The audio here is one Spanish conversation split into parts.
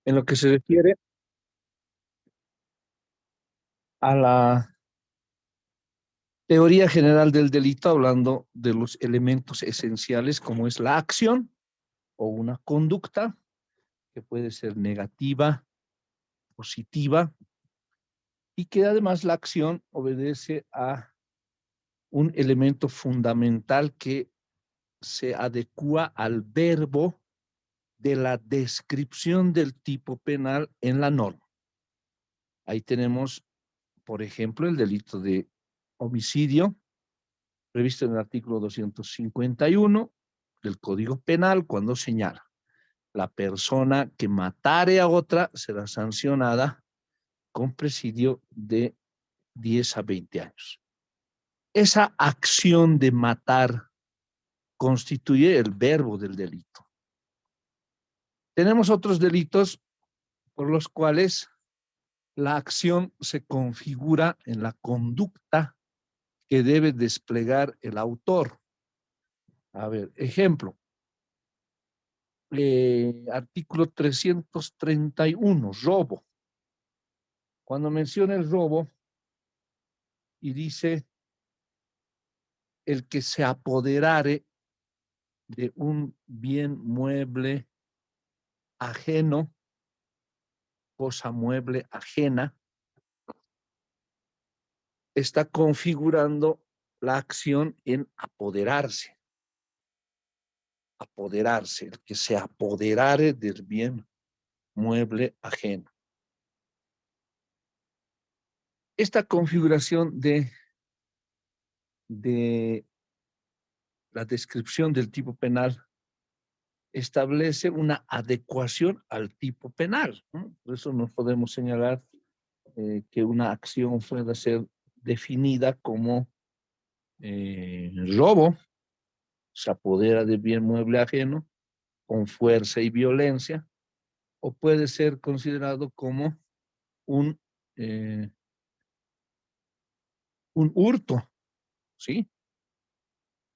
En lo que se refiere a la teoría general del delito, hablando de los elementos esenciales como es la acción o una conducta que puede ser negativa, positiva, y que además la acción obedece a un elemento fundamental que se adecua al verbo de la descripción del tipo penal en la norma. Ahí tenemos, por ejemplo, el delito de homicidio, previsto en el artículo 251 del Código Penal, cuando señala: la persona que matare a otra será sancionada con presidio de 10 a 20 años. Esa acción de matar constituye el verbo del delito. Tenemos otros delitos por los cuales la acción se configura en la conducta que debe desplegar el autor. A ver, ejemplo, artículo 331, robo. Cuando menciona el robo y dice el que se apoderare de un bien mueble ajeno, cosa mueble ajena, está configurando la acción en apoderarse. Apoderarse, el que se apoderare del bien mueble ajeno. Esta configuración de la descripción del tipo penal establece una adecuación al tipo penal, ¿no? Por eso no podemos señalar que una acción pueda ser definida como robo, se apodera de bien mueble ajeno con fuerza y violencia, o puede ser considerado como un, eh, un hurto, ¿sí?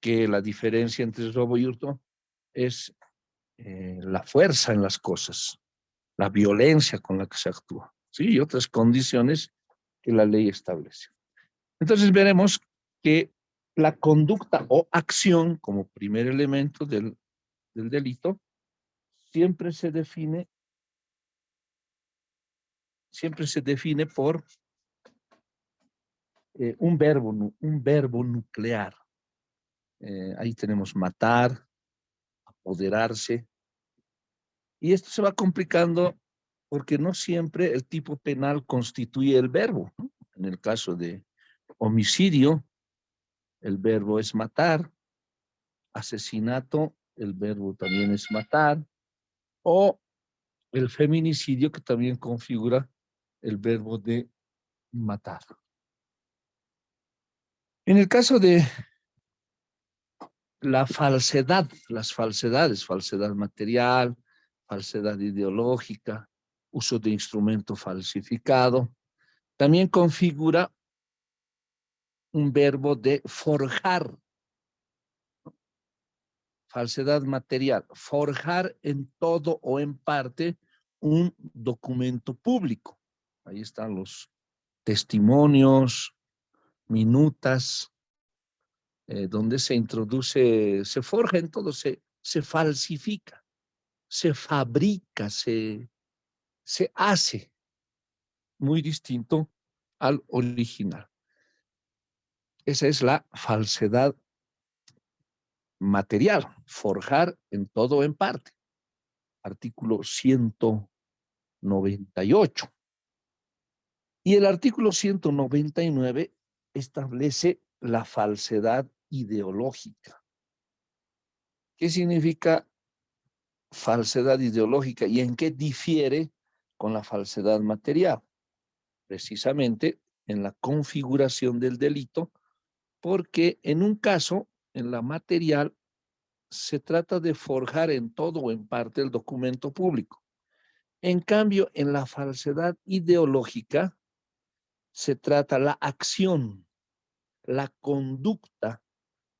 Que la diferencia entre robo y hurto es la fuerza en las cosas, la violencia con la que se actúa, ¿sí? Y otras condiciones que la ley establece. Entonces veremos que la conducta o acción como primer elemento del delito siempre se define por un verbo nuclear. Ahí tenemos matar, apoderarse, y esto se va complicando porque no siempre el tipo penal constituye el verbo, ¿no? En el caso de homicidio, el verbo es matar; asesinato, el verbo también es matar; o el feminicidio, que también configura el verbo de matar. En el caso de la falsedad, las falsedades, falsedad material, falsedad ideológica, uso de instrumento falsificado, también configura un verbo de forjar. Falsedad material, forjar en todo o en parte un documento público. Ahí están los testimonios, minutas, donde se introduce, se forja en todo, se falsifica, se fabrica, se hace muy distinto al original. Esa es la falsedad material, forjar en todo o en parte. Artículo 198. Y el artículo 199 establece la falsedad ideológica. ¿Qué significa falsedad ideológica y en qué difiere con la falsedad material? Precisamente en la configuración del delito, porque en un caso, en la material, se trata de forjar en todo o en parte el documento público. En cambio, en la falsedad ideológica se trata la acción, la conducta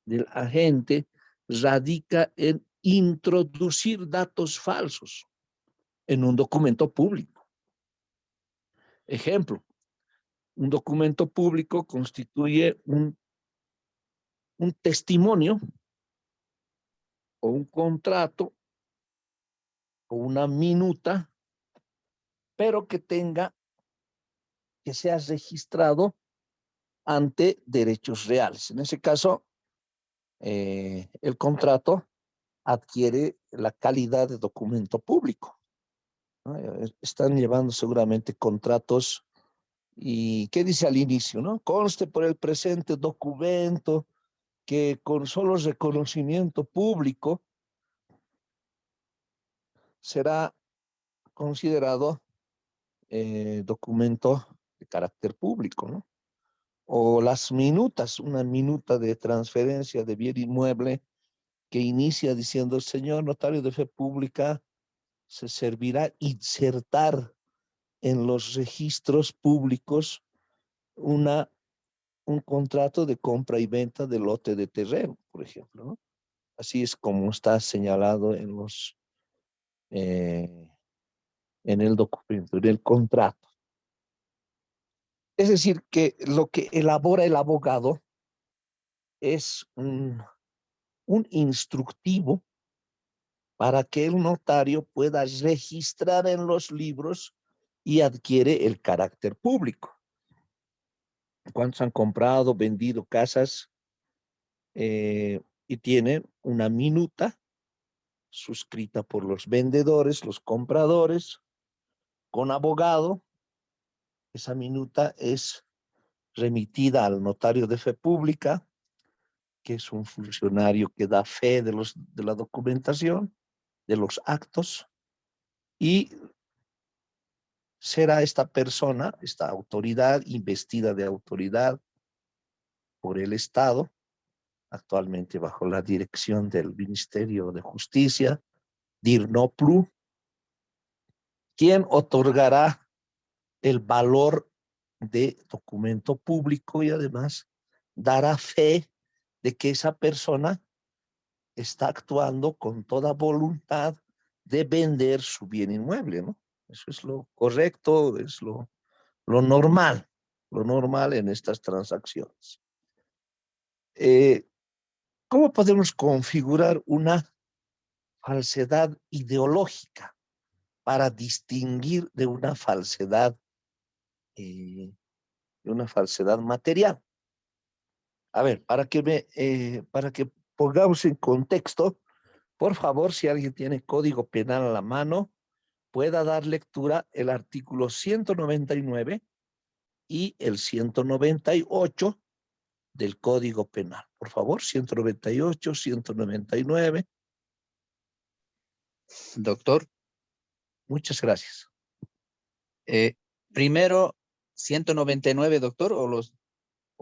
del agente radica en introducir datos falsos, en un documento público. Ejemplo, un documento público constituye un testimonio o un contrato o una minuta, pero que sea registrado ante derechos reales. En ese caso, el contrato adquiere la calidad de documento público, ¿no? Están llevando seguramente contratos y ¿qué dice al inicio, no? Conste por el presente documento que con solo reconocimiento público será considerado documento de carácter público, ¿no? O las minutas, una minuta de transferencia de bien inmueble que inicia diciendo, señor notario de fe pública, se servirá insertar en los registros públicos un contrato de compra y venta de lote de terreno, por ejemplo, ¿no? Así es como está señalado en el documento, en el contrato. Es decir, que lo que elabora el abogado es un instructivo para que el notario pueda registrar en los libros y adquiere el carácter público. ¿Cuántos han comprado, vendido casas y tienen una minuta suscrita por los vendedores, los compradores, con abogado? Esa minuta es remitida al notario de fe pública, que es un funcionario que da fe de la documentación, de los actos, y será esta persona, esta autoridad, investida de autoridad por el Estado, actualmente bajo la dirección del Ministerio de Justicia, DIRNOPLU, quien otorgará el valor de documento público y además dará fe de que esa persona está actuando con toda voluntad de vender su bien inmueble, ¿no? Eso es lo correcto, es lo normal en estas transacciones. ¿Cómo podemos configurar una falsedad ideológica para distinguir de una falsedad material? A ver, para que pongamos en contexto, por favor, si alguien tiene código penal a la mano, pueda dar lectura el artículo 199 y el 198 del Código Penal. Por favor, 198, 199. Doctor, Muchas gracias. primero 199, doctor, o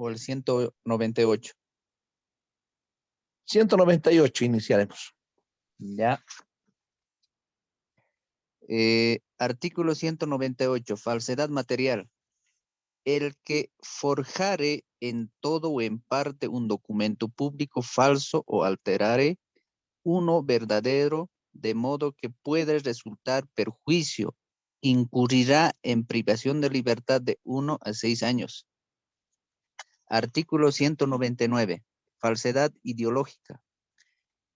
el 198. 198 iniciaremos. Ya. Artículo 198, falsedad material. El que forjare en todo o en parte un documento público falso o alterare uno verdadero, de modo que puede resultar perjuicio, incurrirá en privación de libertad de 1 a 6 años. Artículo 199, falsedad ideológica.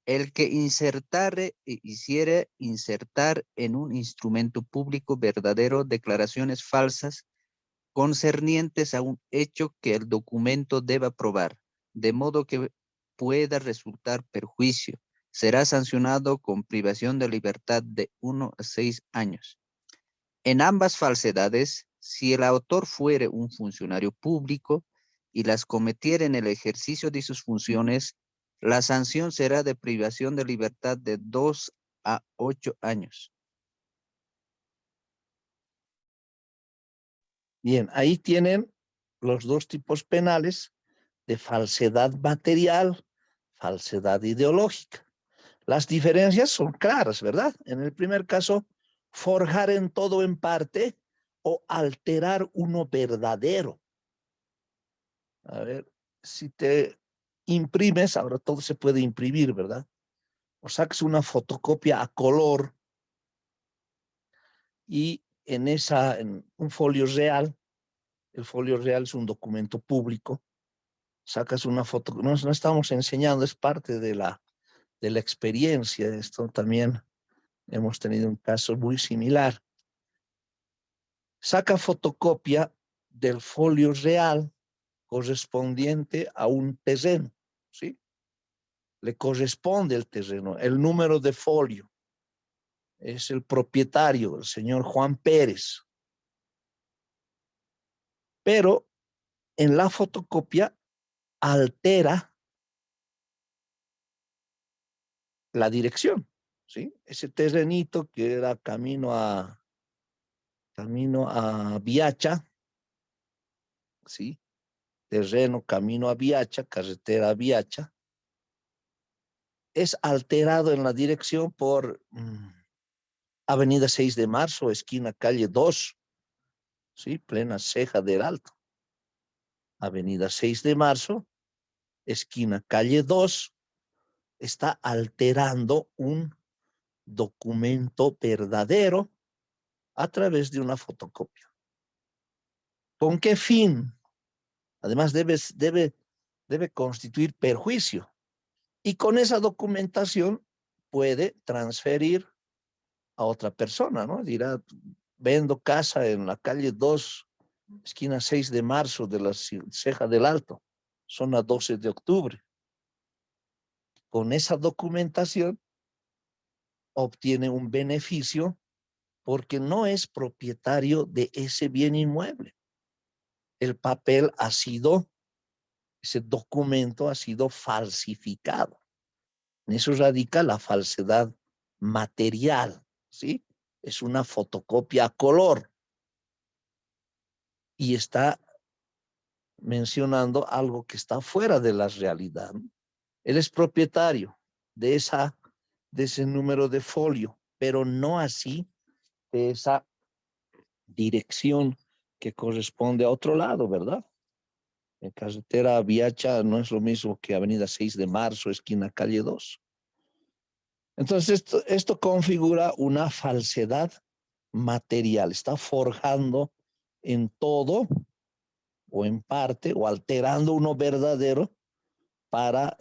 El que hiciere insertar en un instrumento público verdadero declaraciones falsas concernientes a un hecho que el documento deba probar, de modo que pueda resultar perjuicio, será sancionado con privación de libertad de 1 a 6 años. En ambas falsedades, si el autor fuere un funcionario público y las cometiere en el ejercicio de sus funciones, la sanción será de privación de libertad de 2 a 8 años. Bien, ahí tienen los dos tipos penales de falsedad material, falsedad ideológica. Las diferencias son claras, ¿verdad? En el primer caso, forjar en todo o en parte o alterar uno verdadero. A ver, si te imprimes, ahora todo se puede imprimir, ¿verdad? O sacas una fotocopia a color y en un folio real, el folio real es un documento público, sacas una foto, no estamos enseñando, es parte de la experiencia. Esto también hemos tenido un caso muy similar. Saca fotocopia del folio real correspondiente a un terreno, ¿sí? Le corresponde el terreno, el número de folio. Es el propietario, el señor Juan Pérez. Pero en la fotocopia altera la dirección, ¿sí? Ese terrenito que era camino a Viacha, ¿sí? Terreno camino a Viacha, carretera a Viacha, es alterado en la dirección por Avenida 6 de Marzo, esquina calle 2, ¿sí? Plena Ceja del Alto. Avenida 6 de Marzo, esquina calle 2, está alterando un documento verdadero a través de una fotocopia. ¿Con qué fin? Además, debe constituir perjuicio. Y con esa documentación puede transferir a otra persona, ¿no? Dirá, vendo casa en la calle 2, esquina 6 de Marzo de la Ceja del Alto, zona 12 de octubre. Con esa documentación obtiene un beneficio porque no es propietario de ese bien inmueble. El papel ha sido, ese documento ha sido falsificado. En eso radica la falsedad material, ¿sí? Es una fotocopia a color y está mencionando algo que está fuera de la realidad, ¿no? Él es propietario de ese número de folio, pero no así de esa dirección que corresponde a otro lado, ¿verdad? En carretera Viacha no es lo mismo que Avenida 6 de Marzo, esquina calle 2. Entonces, esto configura una falsedad material. Está forjando en todo o en parte o alterando uno verdadero para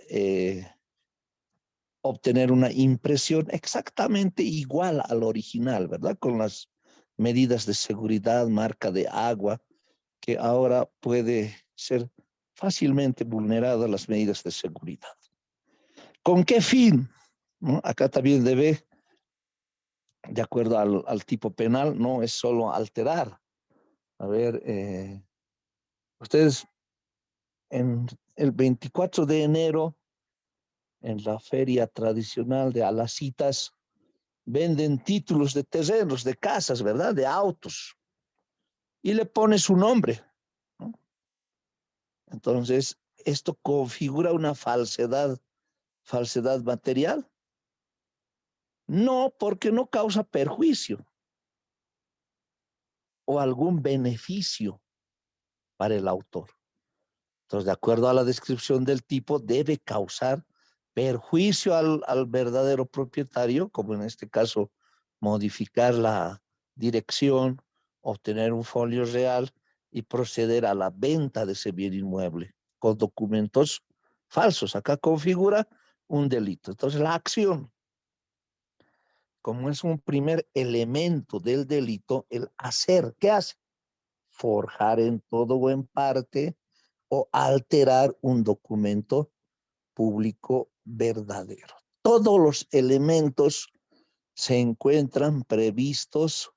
obtener una impresión exactamente igual al original, ¿verdad? Con las medidas de seguridad, marca de agua, que ahora puede ser fácilmente vulnerada las medidas de seguridad. ¿Con qué fin? ¿No? Acá también debe, de acuerdo al tipo penal, no es solo alterar. A ver, ustedes en el 24 de enero, en la feria tradicional de Alacitas, venden títulos de terrenos, de casas, ¿verdad? De autos. Y le pone su nombre, ¿no? Entonces, esto configura una falsedad material. No, porque no causa perjuicio o algún beneficio para el autor. Entonces, de acuerdo a la descripción del tipo, debe causar perjuicio al verdadero propietario, como en este caso, modificar la dirección, obtener un folio real y proceder a la venta de ese bien inmueble con documentos falsos. Acá configura un delito. Entonces, la acción, como es un primer elemento del delito, el hacer, ¿qué hace? Forjar en todo o en parte o alterar un documento público verdadero. Todos los elementos se encuentran previstos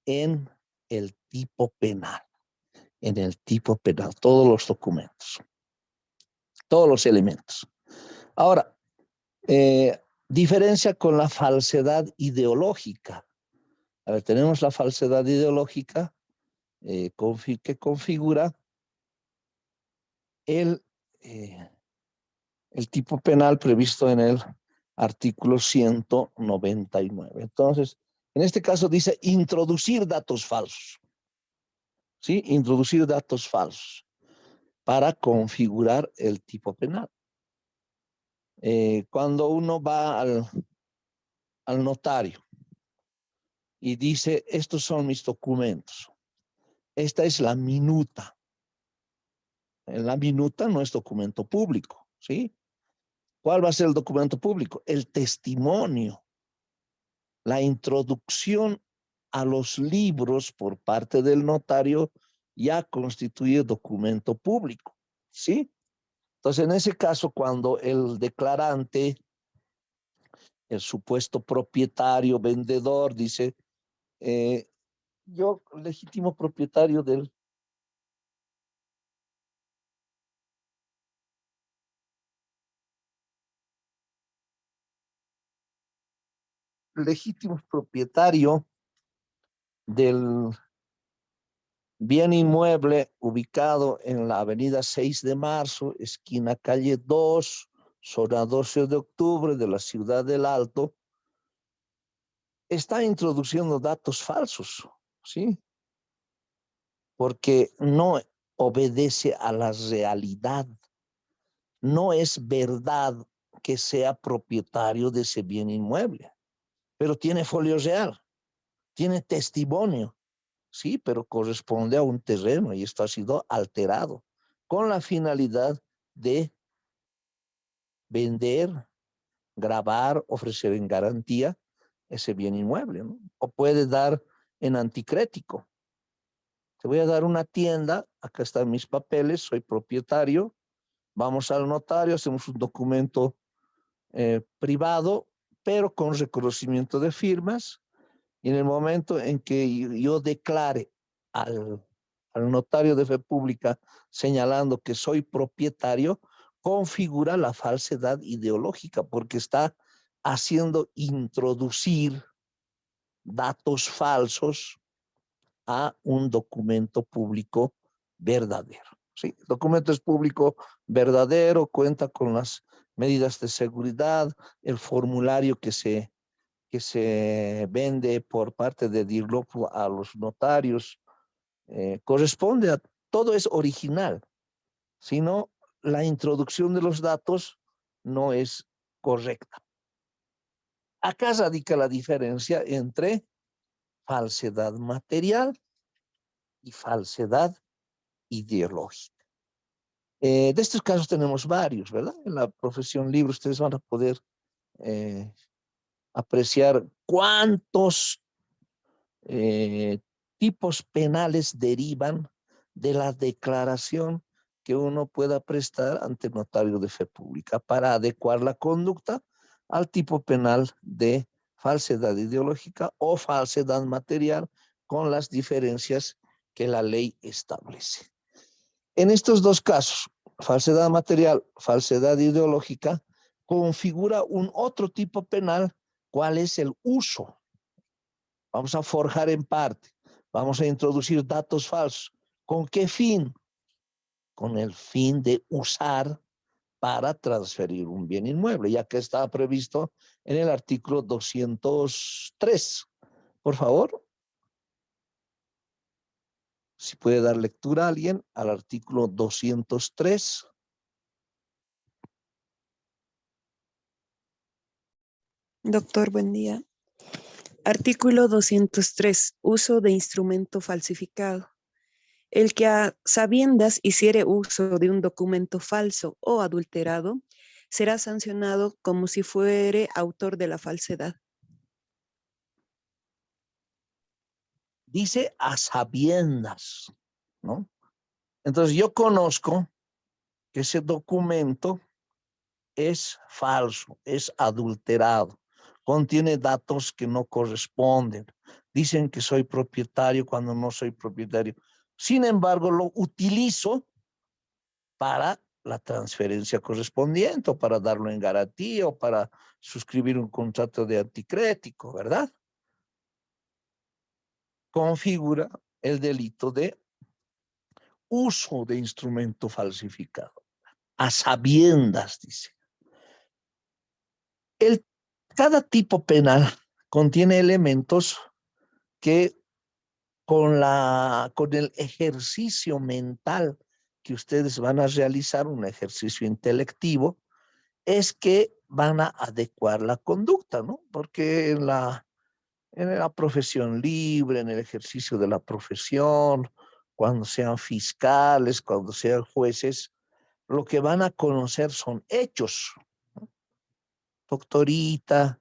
en el tipo penal, todos los documentos, todos los elementos. Ahora, diferencia con la falsedad ideológica. A ver, tenemos la falsedad ideológica que configura el tipo penal previsto en el artículo 199. Entonces, en este caso dice introducir datos falsos. ¿Sí? Introducir datos falsos para configurar el tipo penal. Cuando uno va al notario y dice, estos son mis documentos. Esta es la minuta. La minuta no es documento público, ¿sí? ¿Cuál va a ser el documento público? El testimonio, la introducción a los libros por parte del notario ya constituye documento público, ¿sí? Entonces, en ese caso, cuando el declarante, el supuesto propietario, vendedor, dice, yo, legítimo propietario del del bien inmueble ubicado en la avenida 6 de marzo, esquina calle 2, zona 12 de octubre de la ciudad del Alto, está introduciendo datos falsos, ¿sí? Porque no obedece a la realidad. No es verdad que sea propietario de ese bien inmueble, pero tiene folio real, tiene testimonio, sí, pero corresponde a un terreno y esto ha sido alterado con la finalidad de vender, grabar, ofrecer en garantía ese bien inmueble, ¿no? O puede dar en anticrético. Te voy a dar una tienda, acá están mis papeles, soy propietario, vamos al notario, hacemos un documento privado, pero con reconocimiento de firmas, y en el momento en que yo declare al notario de fe pública señalando que soy propietario, configura la falsedad ideológica porque está haciendo introducir datos falsos a un documento público verdadero. ¿Sí? El documento es público verdadero, cuenta con las medidas de seguridad, el formulario que se vende por parte de DIRLOP a los notarios, corresponde a, todo es original, sino la introducción de los datos no es correcta. Acá radica la diferencia entre falsedad material y falsedad ideológica. De estos casos tenemos varios, ¿verdad? En la profesión libre ustedes van a poder apreciar cuántos tipos penales derivan de la declaración que uno pueda prestar ante el notario de fe pública para adecuar la conducta al tipo penal de falsedad ideológica o falsedad material con las diferencias que la ley establece. En estos dos casos, falsedad material, falsedad ideológica, configura un otro tipo penal, ¿cuál es el uso? Vamos a forjar en parte, vamos a introducir datos falsos. ¿Con qué fin? Con el fin de usar para transferir un bien inmueble, ya que está previsto en el artículo 203. Por favor, si puede dar lectura a alguien al artículo 203. Doctor, buen día. Artículo 203. Uso de instrumento falsificado. El que a sabiendas hiciere uso de un documento falso o adulterado será sancionado como si fuere autor de la falsedad. Dice a sabiendas, ¿no? Entonces yo conozco que ese documento es falso, es adulterado, contiene datos que no corresponden. Dicen que soy propietario cuando no soy propietario. Sin embargo, lo utilizo para la transferencia correspondiente o para darlo en garantía o para suscribir un contrato de anticrético, ¿verdad? Configura el delito de uso de instrumento falsificado. A sabiendas, dice. Cada tipo penal contiene elementos que con el ejercicio mental que ustedes van a realizar, un ejercicio intelectivo, es que van a adecuar la conducta, ¿no? Porque en la en la profesión libre, en el ejercicio de la profesión, cuando sean fiscales, cuando sean jueces, lo que van a conocer son hechos. Doctorita,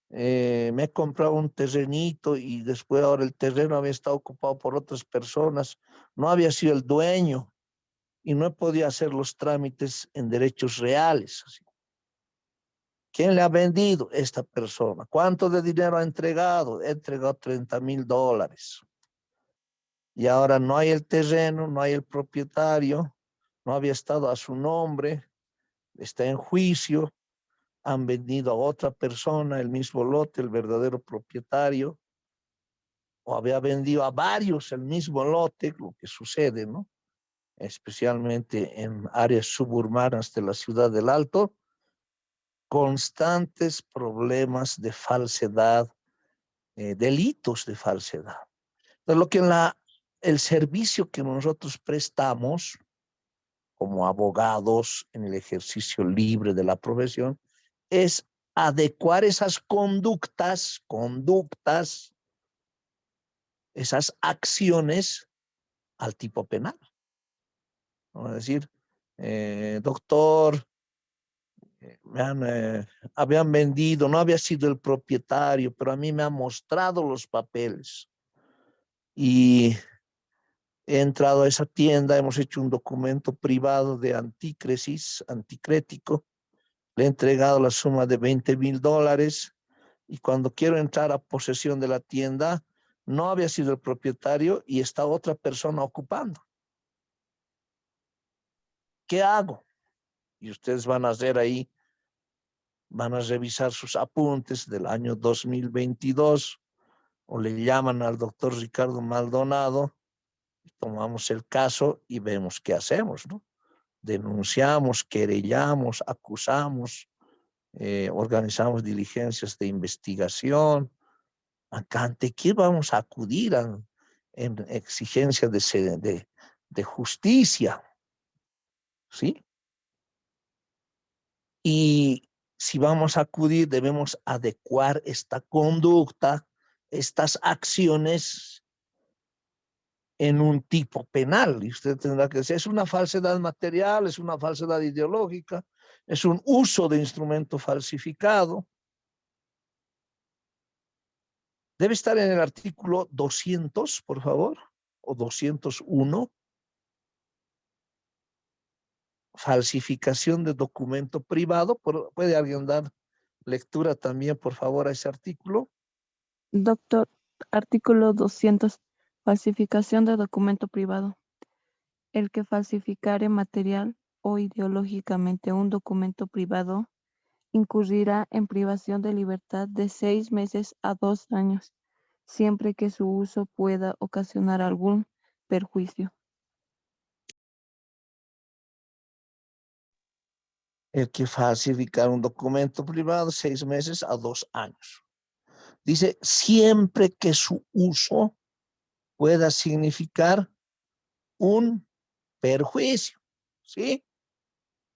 me he comprado un terrenito y después ahora el terreno había estado ocupado por otras personas, no había sido el dueño y no he podido hacer los trámites en derechos reales. ¿Quién le ha vendido? Esta persona. ¿Cuánto de dinero ha entregado? He entregado $30,000. Y ahora no hay el terreno, no hay el propietario, no había estado a su nombre, está en juicio, han vendido a otra persona el mismo lote, el verdadero propietario, o había vendido a varios el mismo lote, lo que sucede, ¿no? Especialmente en áreas suburbanas de la ciudad del Alto, constantes problemas de falsedad, delitos de falsedad. Entonces, lo que el servicio que nosotros prestamos como abogados en el ejercicio libre de la profesión es adecuar esas conductas, esas acciones al tipo penal. Vamos a decir, doctor, habían vendido, no había sido el propietario, pero a mí me han mostrado los papeles. Y he entrado a esa tienda, hemos hecho un documento privado de anticrético, le he entregado la suma de $20,000 y cuando quiero entrar a posesión de la tienda, no había sido el propietario y está otra persona ocupando. ¿Qué hago? Y ustedes van a hacer ahí, van a revisar sus apuntes del año 2022 o le llaman al doctor Ricardo Maldonado, tomamos el caso y vemos qué hacemos, ¿no? Denunciamos, querellamos, acusamos, organizamos diligencias de investigación. ¿Ante qué vamos a acudir en exigencia de justicia? ¿Sí? Y si vamos a acudir, debemos adecuar esta conducta, estas acciones en un tipo penal. Y usted tendrá que decir, es una falsedad material, es una falsedad ideológica, es un uso de instrumento falsificado. Debe estar en el artículo 200, por favor, o 201. Falsificación de documento privado. ¿Puede alguien dar lectura también, por favor, a ese artículo? Doctor, artículo 200. Falsificación de documento privado. El que falsificare material o ideológicamente un documento privado incurrirá en privación de libertad de 6 meses a 2 años, siempre que su uso pueda ocasionar algún perjuicio. El que falsificar un documento privado, 6 meses a 2 años. Dice, siempre que su uso pueda significar un perjuicio, ¿sí?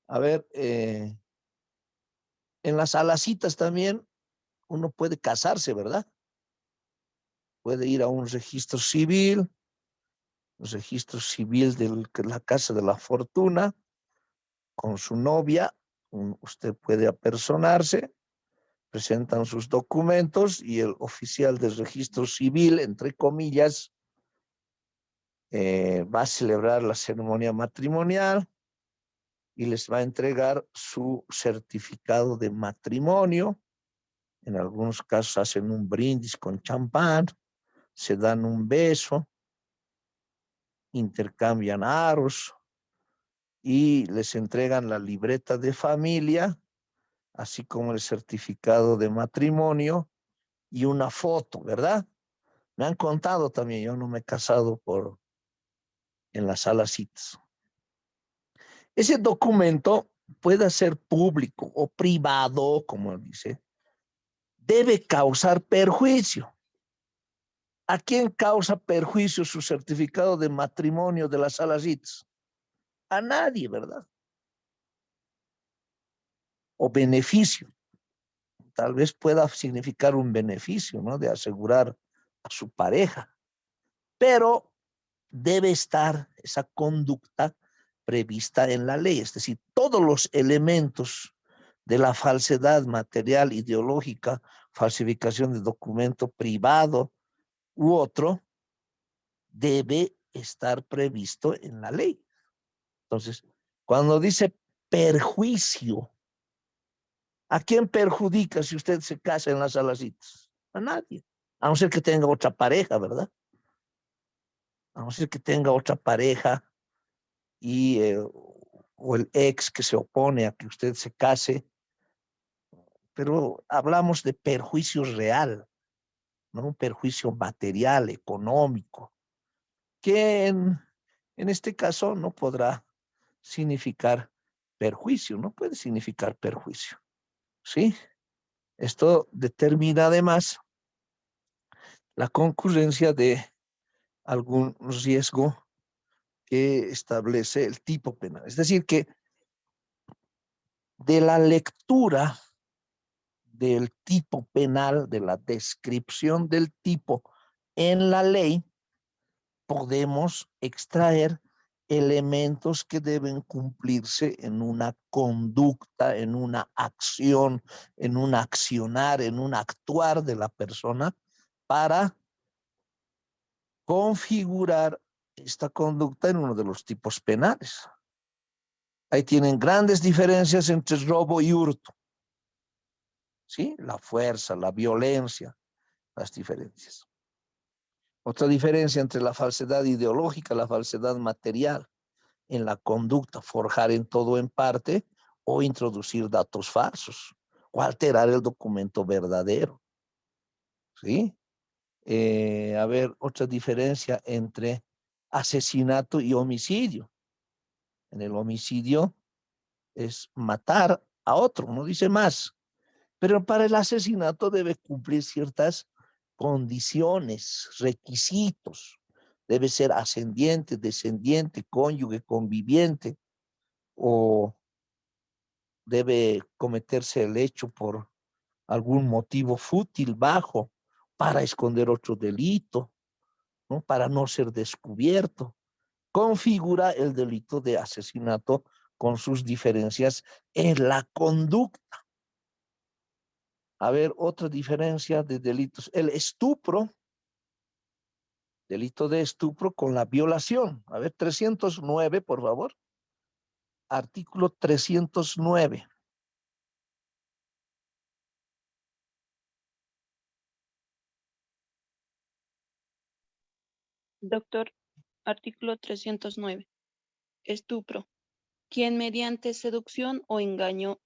A ver, en las alacitas también uno puede casarse, ¿verdad? Puede ir a un registro civil de la Casa de la Fortuna, con su novia, usted puede apersonarse, presentan sus documentos y el oficial del registro civil, entre comillas, va a celebrar la ceremonia matrimonial y les va a entregar su certificado de matrimonio. En algunos casos hacen un brindis con champán, se dan un beso, intercambian aros y les entregan la libreta de familia, así como el certificado de matrimonio y una foto, ¿verdad? Me han contado también, yo no me he casado en las salacitas. Ese documento puede ser público o privado, como dice, debe causar perjuicio. ¿A quién causa perjuicio su certificado de matrimonio de las salacitas? A nadie, ¿verdad? O beneficio. tal vez pueda significar un beneficio, ¿no? De asegurar a su pareja, pero debe estar esa conducta prevista en la ley, es decir, todos los elementos de la falsedad material, ideológica, falsificación de documento privado u otro, debe estar previsto en la ley. Entonces, cuando dice perjuicio, ¿a quién perjudica si usted se casa en las Salacitas? A nadie, a no ser que tenga otra pareja, ¿verdad? A no ser que tenga otra pareja y o el ex que se opone a que usted se case, pero hablamos de perjuicio real, ¿no? Un perjuicio material, económico, que en este caso no podrá significar perjuicio, no puede significar perjuicio, ¿sí? Esto determina además la concurrencia de algún riesgo que establece el tipo penal. Es decir, que de la lectura del tipo penal, de la descripción del tipo en la ley, podemos extraer elementos que deben cumplirse en una conducta, en una acción, en un accionar, en un actuar de la persona para configurar esta conducta en uno de los tipos penales. Ahí tienen grandes diferencias entre robo y hurto. ¿Sí? La fuerza, la violencia, las diferencias. Otra diferencia entre la falsedad ideológica, la falsedad material, en la conducta, forjar en todo o en parte, o introducir datos falsos, o alterar el documento verdadero. ¿Sí? A ver, otra diferencia entre asesinato y homicidio. En el homicidio es matar a otro, no dice más. Pero para el asesinato debe cumplir ciertas condiciones, requisitos. Debe ser ascendiente, descendiente, cónyuge, conviviente, o debe cometerse el hecho por algún motivo fútil, bajo, para esconder otro delito, ¿no? Para no ser descubierto. Configura el delito de asesinato con sus diferencias en la conducta. A ver, otra diferencia de delitos. El estupro, delito de estupro con la violación. A ver, 309, por favor. Artículo 309. Doctor, artículo 309. Estupro. Quien mediante seducción o engaño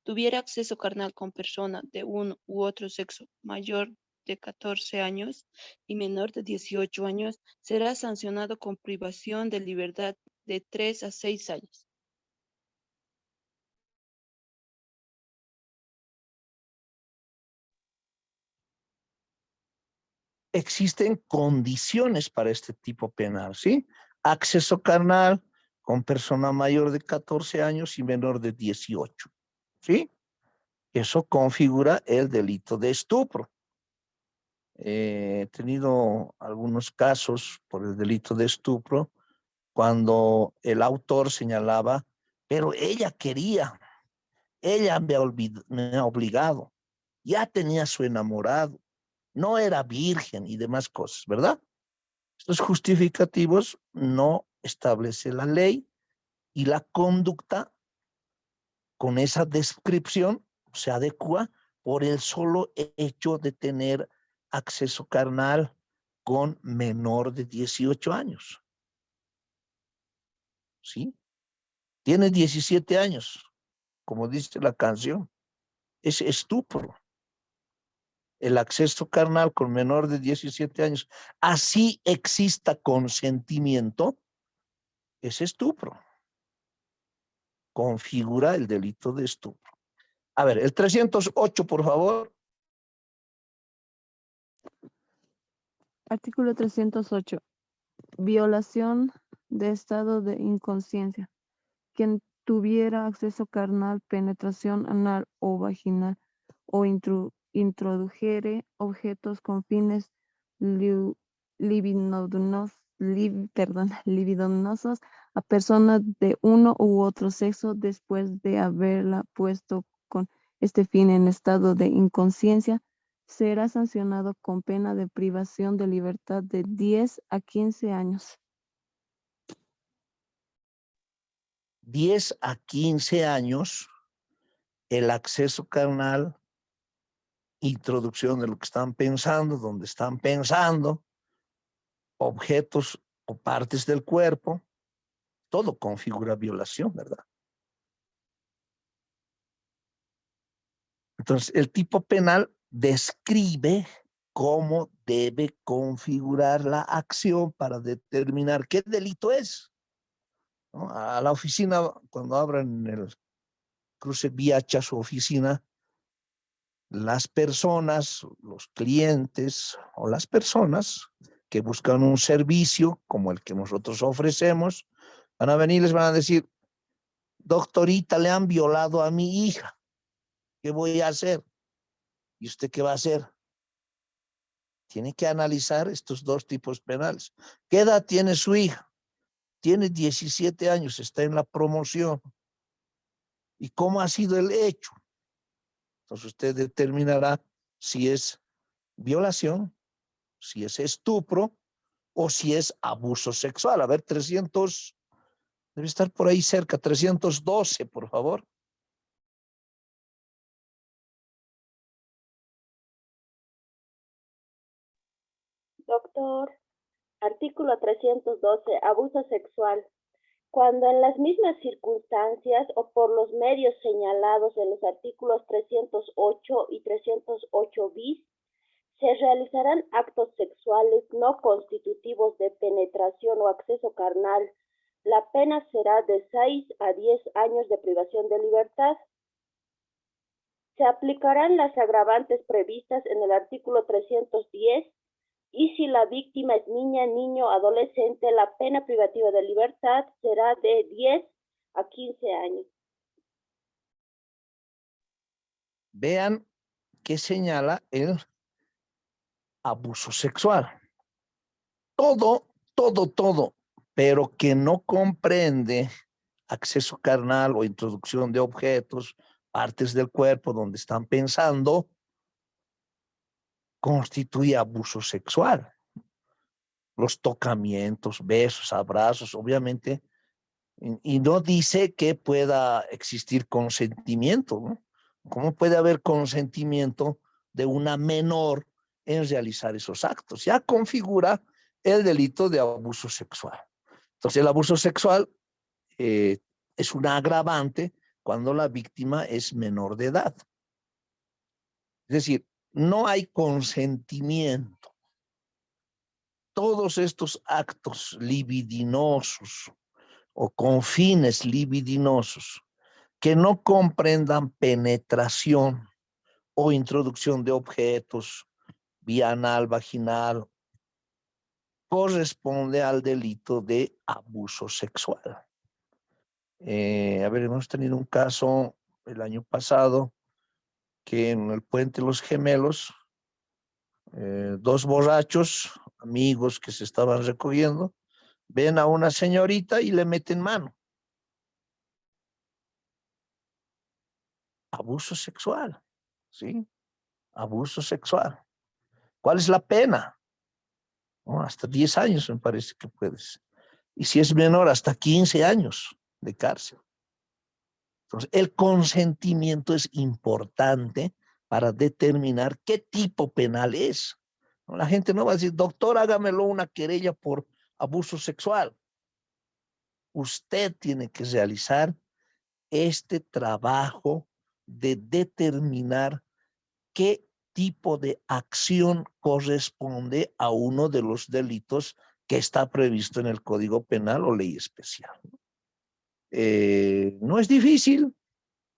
tuviera acceso carnal con persona de uno u otro sexo mayor de 14 años y menor de 18 años será sancionado con privación de libertad de 3 a 6 años. Existen condiciones para este tipo penal, ¿sí? Acceso carnal con persona mayor de 14 años y menor de 18, ¿sí? Eso configura el delito de estupro. He tenido algunos casos por el delito de estupro cuando el autor señalaba, pero ella quería, ella me ha obligado, ya tenía su enamorado, no era virgen y demás cosas, ¿verdad? Estos justificativos no establece la ley y la conducta con esa descripción se adecua por el solo hecho de tener acceso carnal con menor de 18 años. ¿Sí? Tiene 17 años, como dice la canción. Es estupro. El acceso carnal con menor de 17 años, así exista consentimiento, es estupro. Configura el delito de estupro. A ver, el 308, por favor. Artículo 308. Violación de estado de inconsciencia. Quien tuviera acceso carnal, penetración anal o vaginal o introdujere objetos con fines libidinosos a personas de uno u otro sexo después de haberla puesto con este fin en estado de inconsciencia, será sancionado con pena de privación de libertad de 10 a 15 años. 10 a 15 años, el acceso carnal, introducción de lo que están pensando, donde están pensando, objetos o partes del cuerpo, todo configura violación, ¿verdad? Entonces, el tipo penal describe cómo debe configurar la acción para determinar qué delito es, ¿no? A la oficina, cuando abran el cruce Viacha, su oficina, las personas, los clientes o las personas que buscan un servicio como el que nosotros ofrecemos, van a venir y les van a decir, doctorita, le han violado a mi hija, ¿qué voy a hacer? ¿Y usted qué va a hacer? Tiene que analizar estos dos tipos penales. ¿Qué edad tiene su hija? Tiene 17 años, está en la promoción. ¿Y cómo ha sido el hecho? Entonces usted determinará si es violación, si es estupro o si es abuso sexual. A ver, 300, debe estar por ahí cerca, 312, por favor. Doctor, artículo 312, abuso sexual. Cuando en las mismas circunstancias o por los medios señalados en los artículos 308 y 308 bis, se realizarán actos sexuales no constitutivos de penetración o acceso carnal, la pena será de 6 a 10 años de privación de libertad. Se aplicarán las agravantes previstas en el artículo 310 y si la víctima es niña, niño, adolescente, la pena privativa de libertad será de 10 a 15 años. Vean qué señala el abuso sexual. Todo, pero que no comprende acceso carnal o introducción de objetos, partes del cuerpo donde están pensando, constituye abuso sexual. Los tocamientos, besos, abrazos, obviamente, y no dice que pueda existir consentimiento, ¿no? ¿Cómo puede haber consentimiento de una menor en realizar esos actos? Ya configura el delito de abuso sexual. Entonces, el abuso sexual es una agravante cuando la víctima es menor de edad. Es decir, no hay consentimiento. Todos estos actos libidinosos o con fines libidinosos que no comprendan penetración o introducción de objetos vía anal, vaginal, corresponde al delito de abuso sexual. A ver, hemos tenido un caso el año pasado que en el Puente Los Gemelos, dos borrachos, amigos que se estaban recogiendo, ven a una señorita y le meten mano. Abuso sexual, ¿sí? Abuso sexual. ¿Cuál es la pena? Oh, hasta 10 años me parece que puedes. Y si es menor, hasta 15 años de cárcel. Entonces, el consentimiento es importante para determinar qué tipo penal es. La gente no va a decir, doctor, hágamelo una querella por abuso sexual. Usted tiene que realizar este trabajo de determinar qué tipo de acción corresponde a uno de los delitos que está previsto en el Código Penal o ley especial. No es difícil,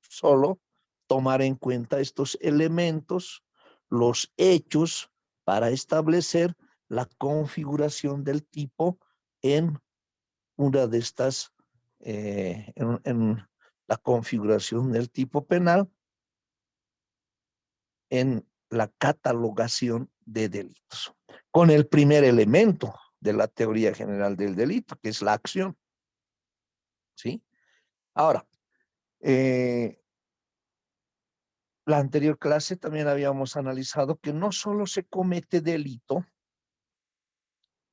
solo tomar en cuenta estos elementos, los hechos, para establecer la configuración del tipo en una de estas, en la configuración del tipo penal, en la catalogación de delitos, con el primer elemento de la teoría general del delito, que es la acción. ¿Sí? Ahora, la anterior clase también habíamos analizado que no solo se comete delito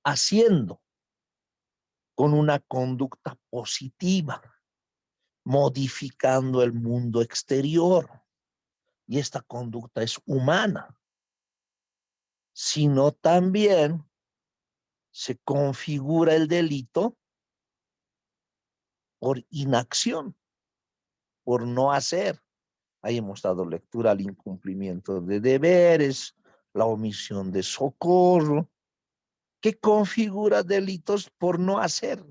haciendo con una conducta positiva, modificando el mundo exterior, y esta conducta es humana, sino también se configura el delito por inacción, por no hacer. Ahí hemos dado lectura al incumplimiento de deberes, la omisión de socorro, que configura delitos por no hacer.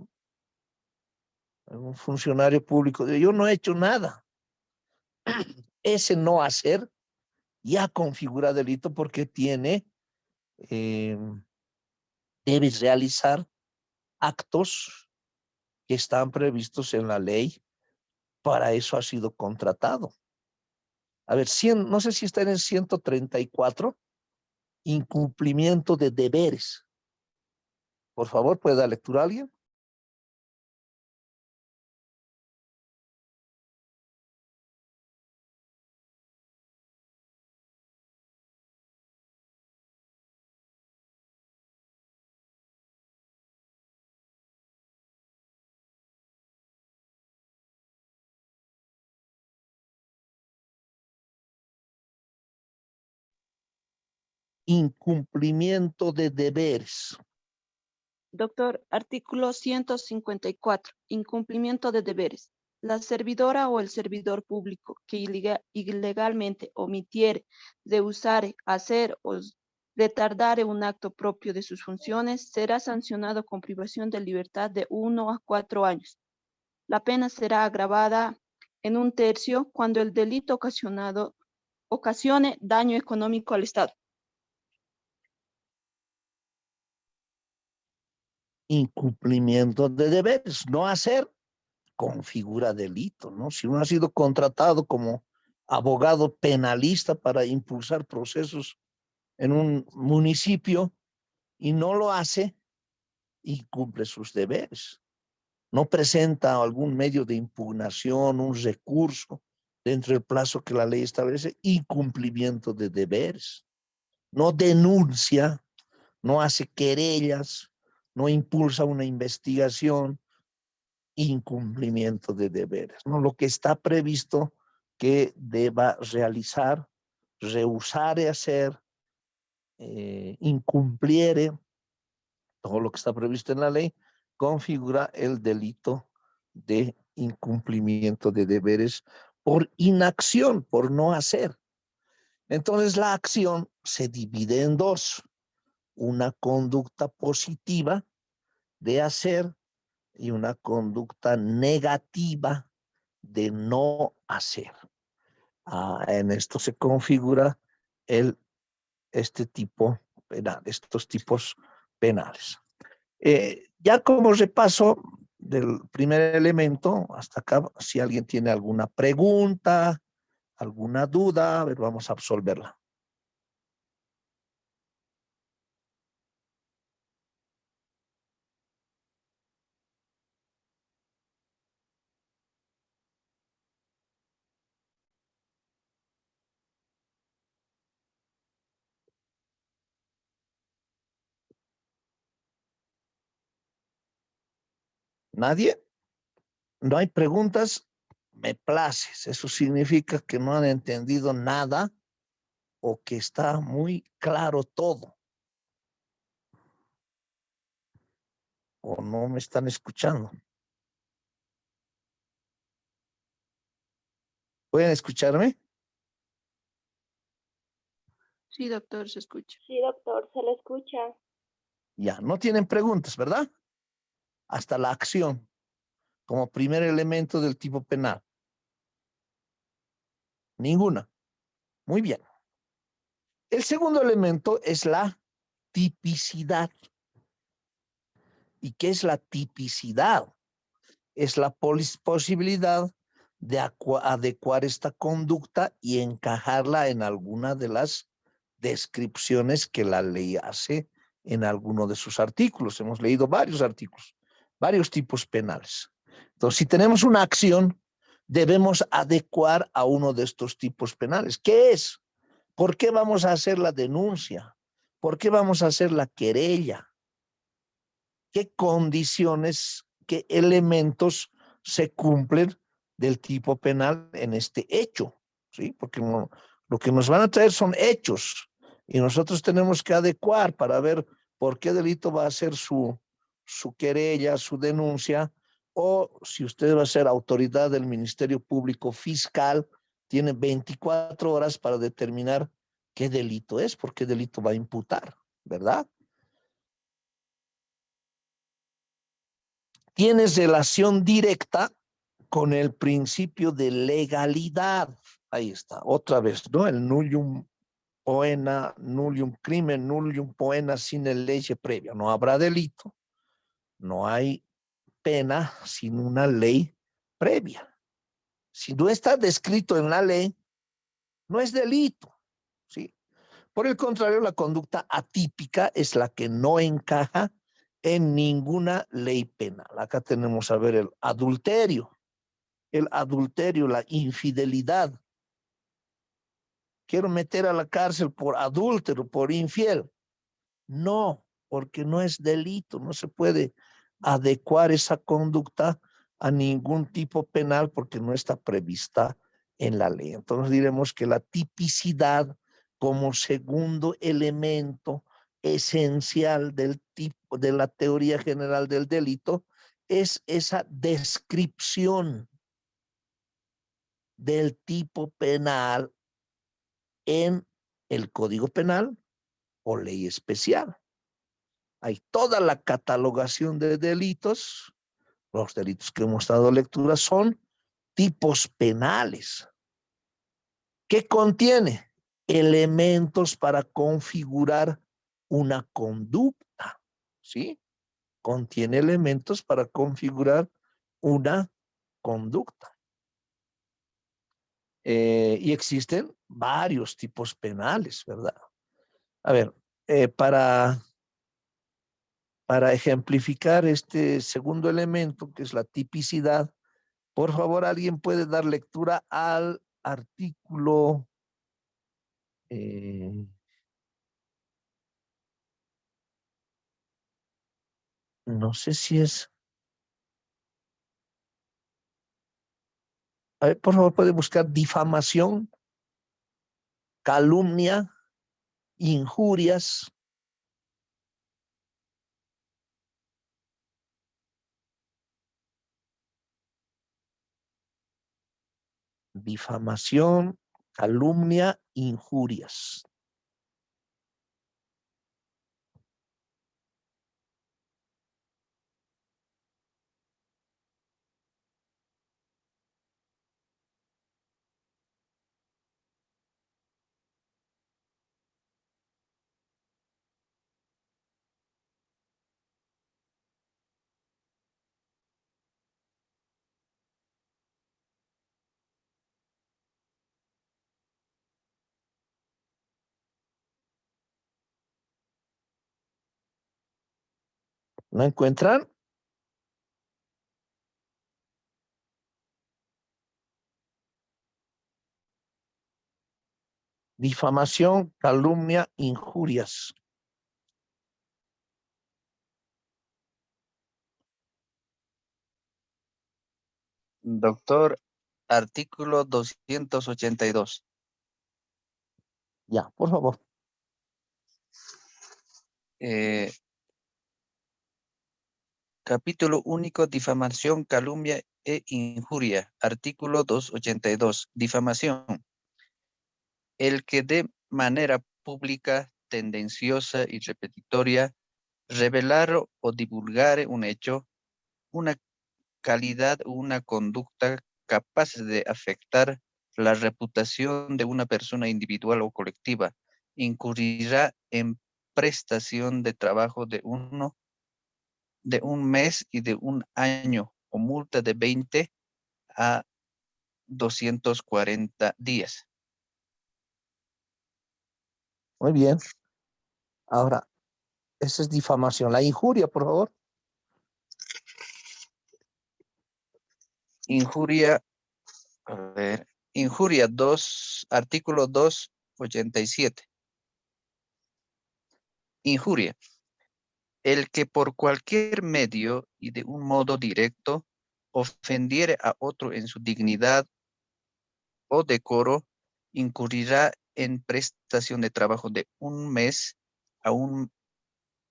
Un funcionario público dice, yo no he hecho nada. Ese no hacer ya configura delito porque tiene, debe realizar actos que están previstos en la ley. Para eso ha sido contratado. A ver, no sé si está en el 134, incumplimiento de deberes. Por favor, ¿puede dar lectura a alguien? Incumplimiento de deberes. Doctor, artículo 154. Incumplimiento de deberes. La servidora o el servidor público que ilegalmente omitiere, rehusare, hacer o retardare un acto propio de sus funciones será sancionado con privación de libertad de 1 a 4 años. La pena será agravada en 1/3 cuando el delito ocasione daño económico al Estado. Incumplimiento de deberes. No hacer configura delito, ¿no? Si uno ha sido contratado como abogado penalista para impulsar procesos en un municipio y no lo hace, incumple sus deberes. No presenta algún medio de impugnación, un recurso dentro del plazo que la ley establece, incumplimiento de deberes. No denuncia, no hace querellas, no impulsa una investigación, incumplimiento de deberes, ¿no? Lo que está previsto que deba realizar, rehusar de hacer, incumpliere todo lo que está previsto en la ley, configura el delito de incumplimiento de deberes por inacción, por no hacer. Entonces la acción se divide en dos: una conducta positiva de hacer y una conducta negativa de no hacer. En esto se configura este tipo penal, estos tipos penales. Ya como repaso del primer elemento, hasta acá, si alguien tiene alguna pregunta, alguna duda, a ver, vamos a absolverla. ¿Nadie? ¿No hay preguntas? Me places. Eso significa que no han entendido nada o que está muy claro todo. O no me están escuchando. ¿Pueden escucharme? Sí, doctor, se escucha. Sí, doctor, se le escucha. Ya, no tienen preguntas, ¿verdad? Hasta la acción, como primer elemento del tipo penal. Ninguna. Muy bien. El segundo elemento es la tipicidad. ¿Y qué es la tipicidad? Es la posibilidad de adecuar esta conducta y encajarla en alguna de las descripciones que la ley hace en alguno de sus artículos. Hemos leído varios artículos, varios tipos penales. Entonces, si tenemos una acción, debemos adecuar a uno de estos tipos penales. ¿Qué es? ¿Por qué vamos a hacer la denuncia? ¿Por qué vamos a hacer la querella? ¿Qué condiciones, qué elementos se cumplen del tipo penal en este hecho? ¿Sí? Porque lo que nos van a traer son hechos y nosotros tenemos que adecuar para ver por qué delito va a ser su querella, su denuncia, o si usted va a ser autoridad del Ministerio Público Fiscal, tiene 24 horas para determinar qué delito es, por qué delito va a imputar, ¿verdad? Tienes relación directa con el principio de legalidad. Ahí está, otra vez, ¿no? El nullium poena, nullium crimen, nullium poena sin el ley previa. No habrá delito, no hay pena sin una ley previa. Si no está descrito en la ley, no es delito, ¿sí? Por el contrario, la conducta atípica es la que no encaja en ninguna ley penal. Acá tenemos a ver el adulterio, la infidelidad. Quiero meter a la cárcel por adúltero, por infiel. No, porque no es delito, no se puede adecuar esa conducta a ningún tipo penal porque no está prevista en la ley. Entonces diremos que la tipicidad como segundo elemento esencial del tipo de la teoría general del delito es esa descripción del tipo penal en el Código Penal o ley especial. Hay toda la catalogación de delitos. Los delitos que hemos dado lectura son tipos penales. ¿Qué contiene? Elementos para configurar una conducta, ¿sí? Contiene elementos para configurar una conducta. Y existen varios tipos penales, ¿verdad? A ver, para ejemplificar este segundo elemento, que es la tipicidad, por favor, ¿alguien puede dar lectura al artículo? No sé si es... A ver, por favor, puede buscar difamación, calumnia, injurias. Difamación, calumnia, injurias. ¿No encuentran? Difamación, calumnia, injurias. Doctor, artículo 282. Ya, por favor. Capítulo único, difamación, calumnia e injuria. Artículo 282. Difamación. El que de manera pública, tendenciosa y repetitoria revelar o divulgar un hecho, una calidad o una conducta capaz de afectar la reputación de una persona individual o colectiva, incurrirá en prestación de trabajo de un mes y de un año o multa de 20 a 240 días. Muy bien. Ahora, esa es difamación. La injuria, por favor. Injuria, a ver, injuria 2, artículo 287. Injuria. El que por cualquier medio y de un modo directo ofendiere a otro en su dignidad o decoro, incurrirá en prestación de trabajo de 1 mes a 1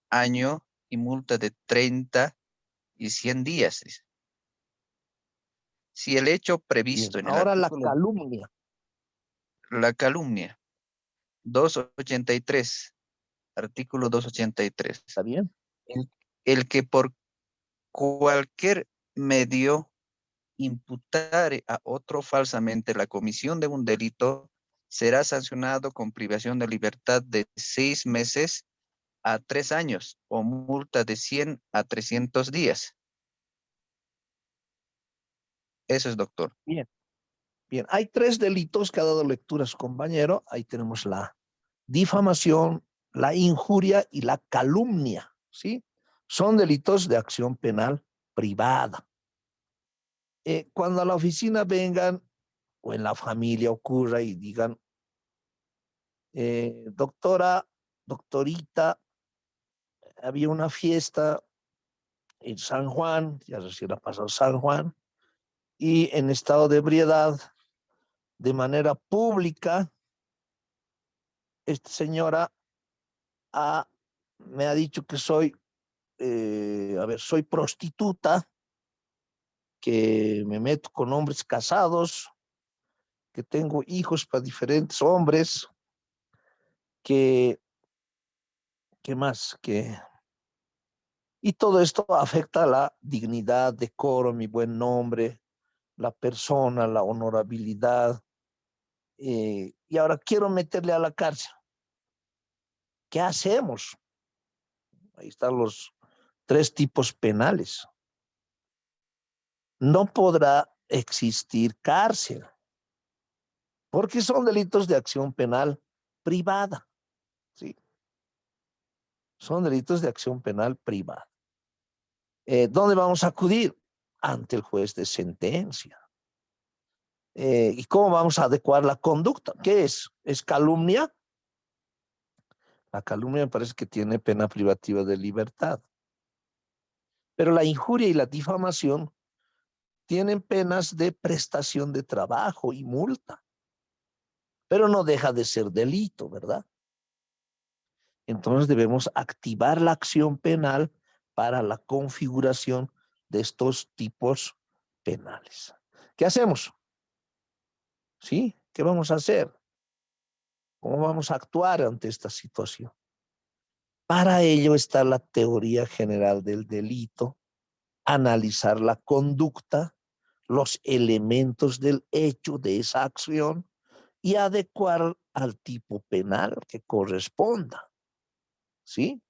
año y multa de 30 y 100 días. Dice. Si el hecho Bien. previsto en el Ahora la artículo, calumnia. la calumnia, 283, artículo 283. ¿Está bien? El que por cualquier medio imputare a otro falsamente la comisión de un delito será sancionado con privación de libertad de 6 meses a 3 años o multa de 100 a 300 días. Eso es, doctor. Bien. Bien. Hay 3 delitos que ha dado lectura su compañero. Ahí tenemos la difamación, la injuria y la calumnia, ¿sí? Son delitos de acción penal privada. Cuando a la oficina vengan o en la familia ocurra y digan, doctora, doctorita, había una fiesta en San Juan, ya recién ha pasado San Juan, y en estado de ebriedad, de manera pública, esta señora me ha dicho que soy, soy prostituta, que me meto con hombres casados, que tengo hijos para diferentes hombres, ¿qué más? Y todo esto afecta la dignidad, decoro, mi buen nombre, la persona, la honorabilidad. Y ahora quiero meterle a la cárcel. ¿Qué hacemos? Ahí están los 3 tipos penales. No podrá existir cárcel, porque son delitos de acción penal privada, ¿sí? Son delitos de acción penal privada. ¿Dónde vamos a acudir? Ante el juez de sentencia. ¿Y cómo vamos a adecuar la conducta? ¿Qué es? ¿Es calumnia? La calumnia me parece que tiene pena privativa de libertad. Pero la injuria y la difamación tienen penas de prestación de trabajo y multa. Pero no deja de ser delito, ¿verdad? Entonces debemos activar la acción penal para la configuración de estos tipos penales. ¿Qué hacemos? ¿Sí? ¿Qué vamos a hacer? ¿Cómo vamos a actuar ante esta situación? Para ello está la teoría general del delito, analizar la conducta, los elementos del hecho de esa acción y adecuar al tipo penal que corresponda. ¿Sí?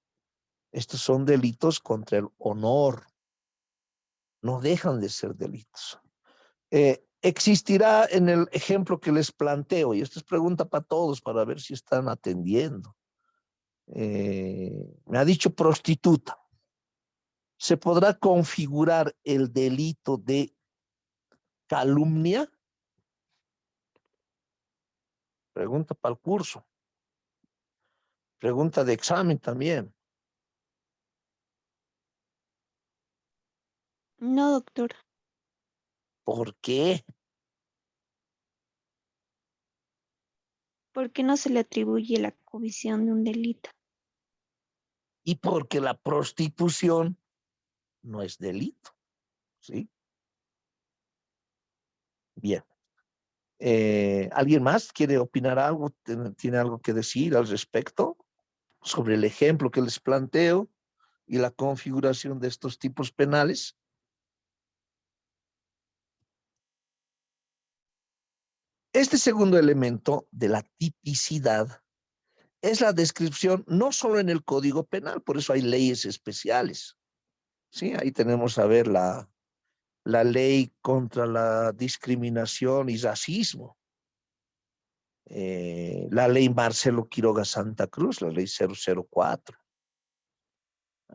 Estos son delitos contra el honor. No dejan de ser delitos. Existirá en el ejemplo que les planteo, y esta es pregunta para todos para ver si están atendiendo. Me ha dicho prostituta. ¿Se podrá configurar el delito de calumnia? Pregunta para el curso. Pregunta de examen también. No, doctor. ¿Por qué? ¿Por qué no se le atribuye la comisión de un delito? Y porque la prostitución no es delito. ¿Sí? Bien. ¿Alguien más quiere opinar algo? ¿Tiene algo que decir al respecto sobre el ejemplo que les planteo y la configuración de estos tipos penales? Este segundo elemento de la tipicidad es la descripción no solo en el Código Penal, por eso hay leyes especiales. Sí, ahí tenemos a ver la la ley contra la discriminación y racismo, la ley Marcelo Quiroga Santa Cruz, la ley 004.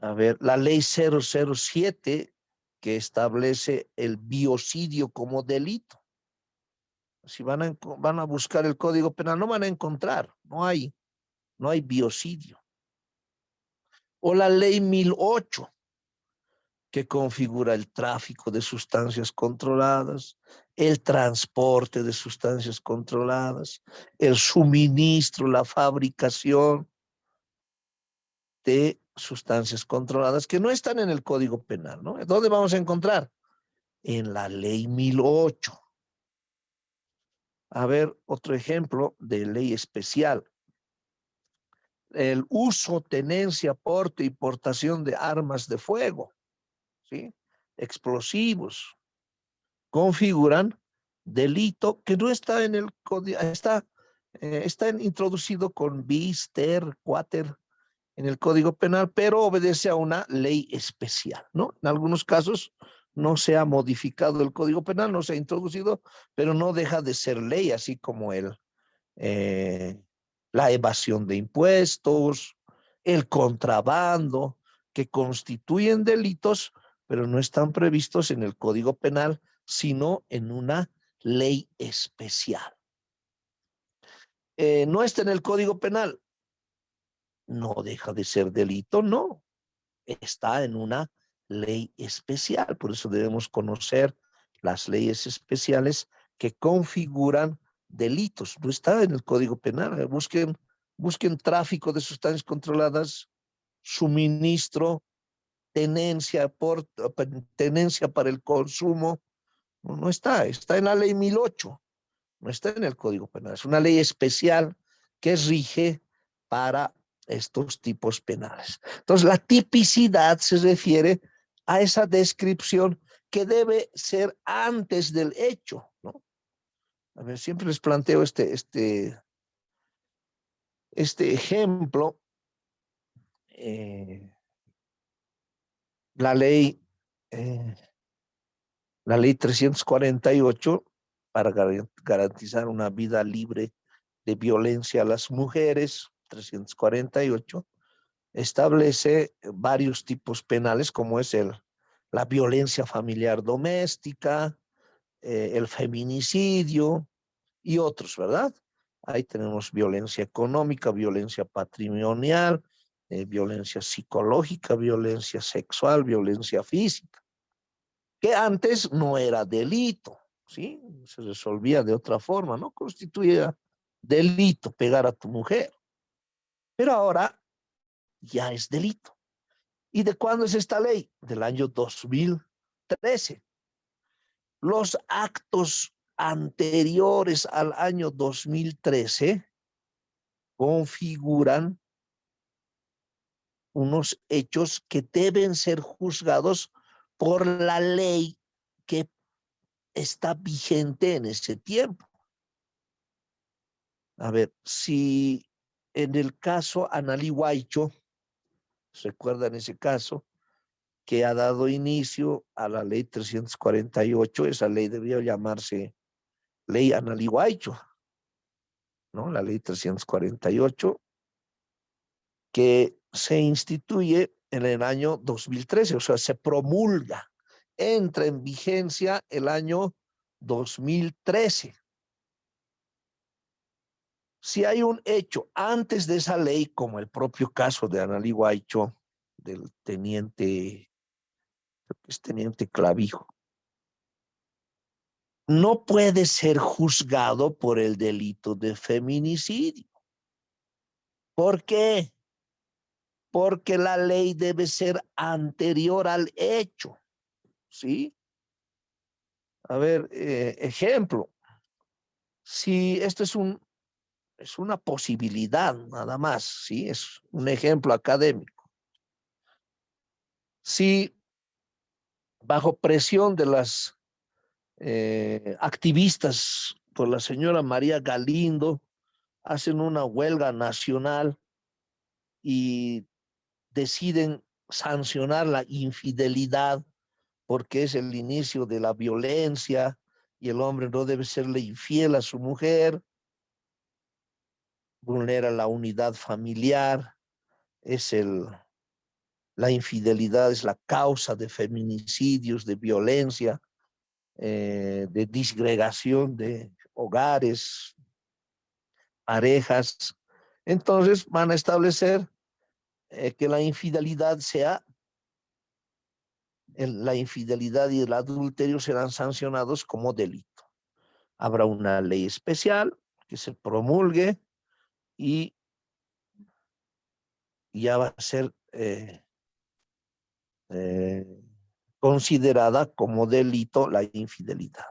A ver, la ley 007 que establece el biocidio como delito. Si van a buscar el Código Penal, no van a encontrar, no hay biocidio. O la ley 1008, que configura el tráfico de sustancias controladas, el transporte de sustancias controladas, el suministro, la fabricación de sustancias controladas que no están en el Código Penal, ¿no? ¿Dónde vamos a encontrar? En la ley 1008. A ver, otro ejemplo de ley especial. El uso, tenencia, porte y portación de armas de fuego, ¿sí? Explosivos, configuran delito que no está en el código, está introducido con bis, ter, quater en el Código Penal, pero obedece a una ley especial, ¿no? En algunos casos no se ha modificado el Código Penal, no se ha introducido, pero no deja de ser ley, así como la evasión de impuestos, el contrabando, que constituyen delitos, pero no están previstos en el Código Penal, sino en una ley especial. No está en el Código Penal, no deja de ser delito, no. Está en una ley especial, por eso debemos conocer las leyes especiales que configuran delitos. No está en el Código Penal. Busquen tráfico de sustancias controladas, suministro, tenencia para el consumo. No está en la ley 1008, no está en el Código Penal. Es una ley especial que rige para estos tipos penales. Entonces, la tipicidad se refiere a esa descripción que debe ser antes del hecho, ¿no? A ver, siempre les planteo este ejemplo. La ley 348 para garantizar una vida libre de violencia a las mujeres, 348, establece varios tipos penales como es la violencia familiar doméstica, el feminicidio y otros, ¿verdad? Ahí tenemos violencia económica, violencia patrimonial, violencia psicológica, violencia sexual, violencia física, que antes no era delito, ¿sí? Se resolvía de otra forma, no constituía delito pegar a tu mujer, pero ahora ya es delito. ¿Y de cuándo es esta ley? Del año 2013. Los actos anteriores al año 2013 configuran unos hechos que deben ser juzgados por la ley que está vigente en ese tiempo. A ver, si en el caso Analí Huaycho, ¿recuerdan ese caso? Que ha dado inicio a la ley 348, esa ley debió llamarse ley Analí Huaycho, ¿no? La ley 348, que se instituye en el año 2013, o sea, se promulga, entra en vigencia el año 2013. Si hay un hecho antes de esa ley, como el propio caso de Analí Huaycho, del teniente Clavijo, no puede ser juzgado por el delito de feminicidio. ¿Por qué? Porque la ley debe ser anterior al hecho, ¿sí? A ver, ejemplo. Si esto es una posibilidad nada más, ¿sí? Es un ejemplo académico. Si bajo presión de las activistas por la señora María Galindo hacen una huelga nacional y deciden sancionar la infidelidad porque es el inicio de la violencia y el hombre no debe serle infiel a su mujer, vulnera la unidad familiar, la infidelidad es la causa de feminicidios, de violencia, de disgregación de hogares, parejas. Entonces van a establecer que la infidelidad la infidelidad y el adulterio serán sancionados como delito. Habrá una ley especial que se promulgue y ya va a ser considerada como delito la infidelidad.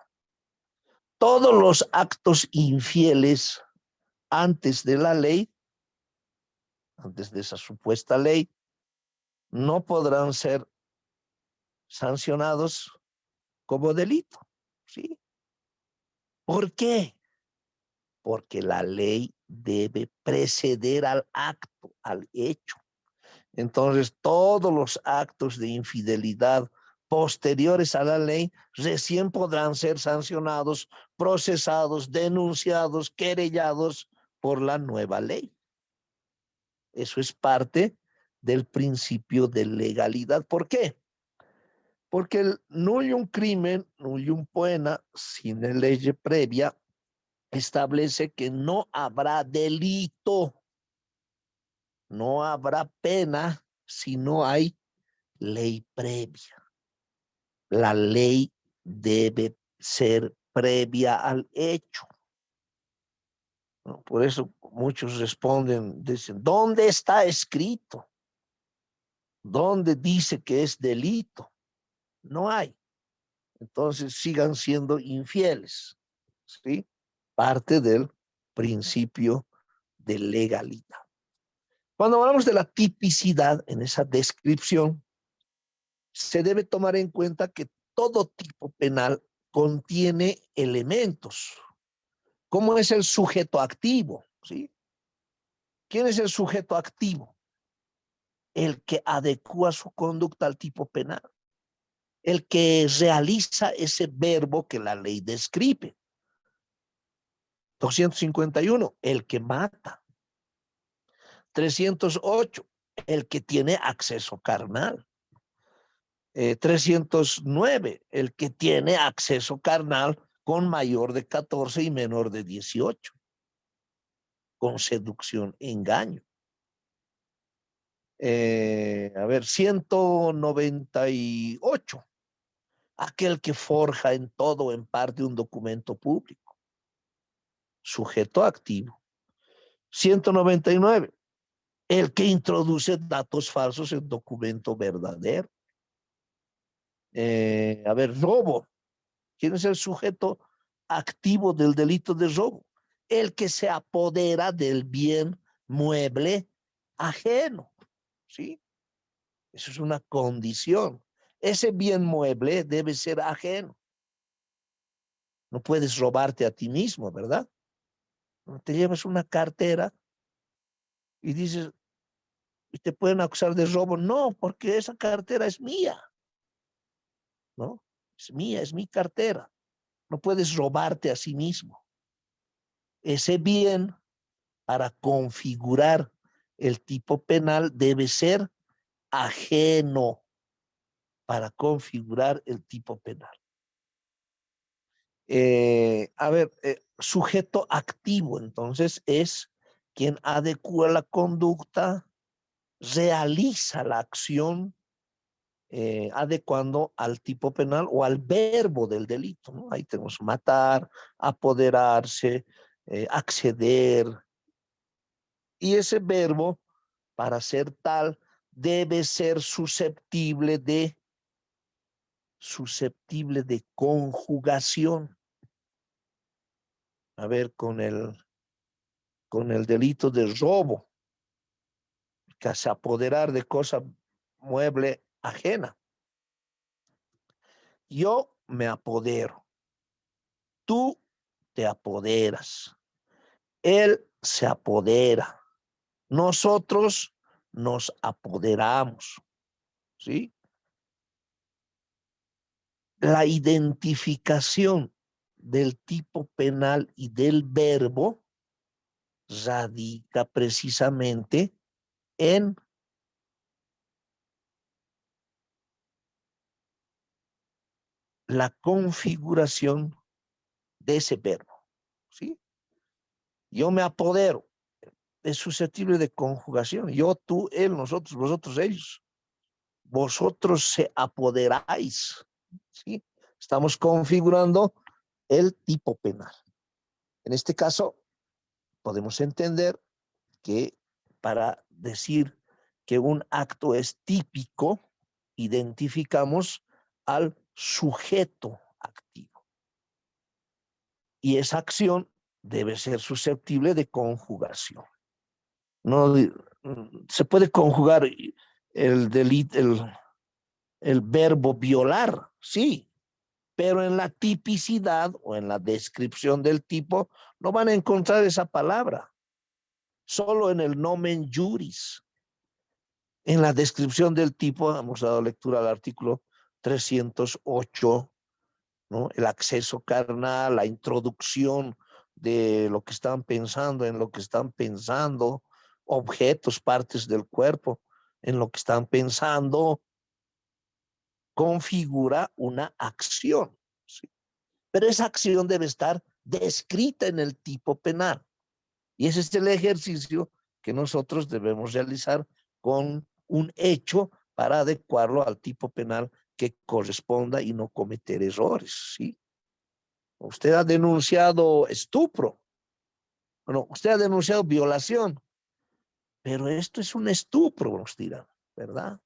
Todos los actos infieles antes de la ley, antes de esa supuesta ley, no podrán ser sancionados como delito, ¿sí? ¿Por qué? Porque la ley debe preceder al acto, al hecho. Entonces, todos los actos de infidelidad posteriores a la ley recién podrán ser sancionados, procesados, denunciados, querellados por la nueva ley. Eso es parte del principio de legalidad. ¿Por qué? Porque el nullum crimen, nullum poena, sin ley previa, establece que no habrá delito, no habrá pena si no hay ley previa. La ley debe ser previa al hecho, ¿no? Por eso muchos responden, dicen, ¿dónde está escrito? ¿Dónde dice que es delito? No hay. Entonces sigan siendo infieles, ¿sí? Parte del principio de legalidad. Cuando hablamos de la tipicidad en esa descripción, se debe tomar en cuenta que todo tipo penal contiene elementos. ¿Cómo es el sujeto activo? ¿Sí? ¿Quién es el sujeto activo? El que adecua su conducta al tipo penal. El que realiza ese verbo que la ley describe. 251, el que mata. 308, el que tiene acceso carnal. 309, el que tiene acceso carnal con mayor de 14 y menor de 18, con seducción, engaño. 198, aquel que forja en todo o en parte un documento público, sujeto activo. 199, el que introduce datos falsos en documento verdadero. Robo. ¿Quién es el sujeto activo del delito de robo? El que se apodera del bien mueble ajeno, ¿sí? Eso es una condición. Ese bien mueble debe ser ajeno. No puedes robarte a ti mismo, ¿verdad? No te llevas una cartera y dices, y te pueden acusar de robo. No, porque esa cartera es mía, ¿no? Es mía, es mi cartera. No puedes robarte a sí mismo. Ese bien, para configurar el tipo penal, debe ser ajeno para configurar el tipo penal. Sujeto activo, entonces, es quien adecua la conducta, realiza la acción, adecuando al tipo penal o al verbo del delito, ¿no? Ahí tenemos matar, apoderarse, acceder. Y ese verbo, para ser tal, debe ser susceptible de conjugación. A ver, con el delito de robo, que se apoderar de cosa mueble ajena. Yo me apodero. Tú te apoderas. Él se apodera. Nosotros nos apoderamos. ¿Sí? la identificación del tipo penal y del verbo radica precisamente en la configuración de ese verbo, ¿sí? Yo me apodero, es susceptible de conjugación. Yo, tú, él, nosotros, vosotros, ellos. Vosotros se apoderáis, ¿sí? Estamos configurando el tipo penal. En este caso, podemos entender que para decir que un acto es típico, identificamos al sujeto activo. Y esa acción debe ser susceptible de conjugación. No se puede conjugar el delito, el verbo violar, sí, pero en la tipicidad o en la descripción del tipo no van a encontrar esa palabra. Solo en el nomen juris. En la descripción del tipo, hemos dado lectura al artículo 308, ¿no? El acceso carnal, la introducción de lo que están pensando en lo que están pensando, objetos, partes del cuerpo en lo que están pensando, configura una acción, ¿sí? Pero esa acción debe estar descrita en el tipo penal. Y ese es el ejercicio que nosotros debemos realizar con un hecho para adecuarlo al tipo penal que corresponda y no cometer errores, ¿sí? Usted ha denunciado estupro, bueno, usted ha denunciado violación, pero esto es un estupro, nos dirán, ¿verdad?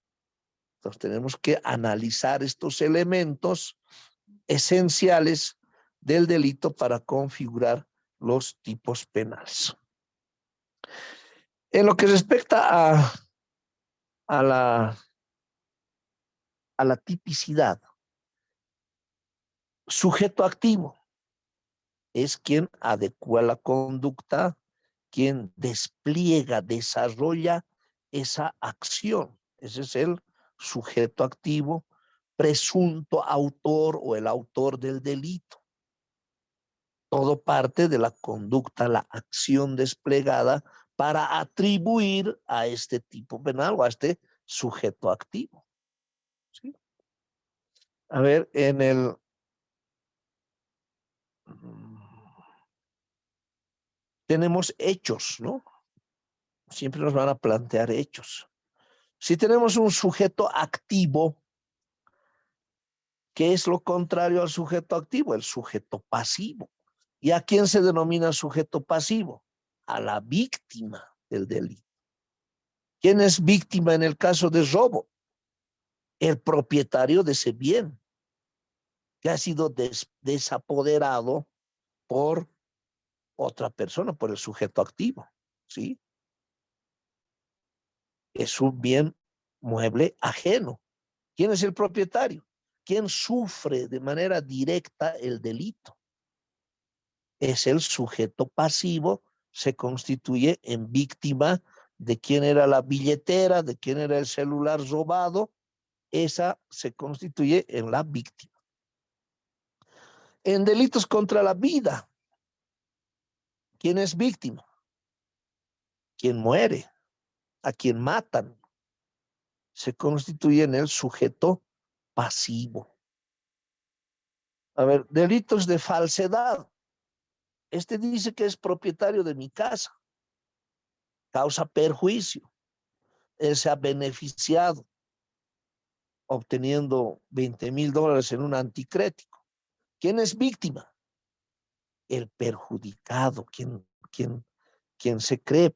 Entonces tenemos que analizar estos elementos esenciales del delito para configurar los tipos penales. En lo que respecta a la tipicidad, sujeto activo es quien adecua la conducta, quien despliega, desarrolla esa acción. Ese es el sujeto activo, presunto autor o el autor del delito. Todo parte de la conducta, la acción desplegada para atribuir a este tipo penal o a este sujeto activo, ¿sí? A ver, tenemos hechos, ¿no? Siempre nos van a plantear hechos. Si tenemos un sujeto activo, ¿qué es lo contrario al sujeto activo? El sujeto pasivo. ¿Y a quién se denomina sujeto pasivo? A la víctima del delito. ¿Quién es víctima en el caso de robo? El propietario de ese bien, que ha sido desapoderado por otra persona, por el sujeto activo, ¿sí? Es un bien mueble ajeno. ¿Quién es el propietario? ¿Quién sufre de manera directa el delito? Es el sujeto pasivo, se constituye en víctima de quién era la billetera, de quién era el celular robado, esa se constituye en la víctima. En delitos contra la vida, ¿quién es víctima? ¿Quién muere? ¿A quién matan? Se constituye en el sujeto pasivo. A ver, delitos de falsedad. Este dice que es propietario de mi casa, causa perjuicio. Él se ha beneficiado obteniendo $20,000 en un anticrético. ¿Quién es víctima? El perjudicado, quien se cree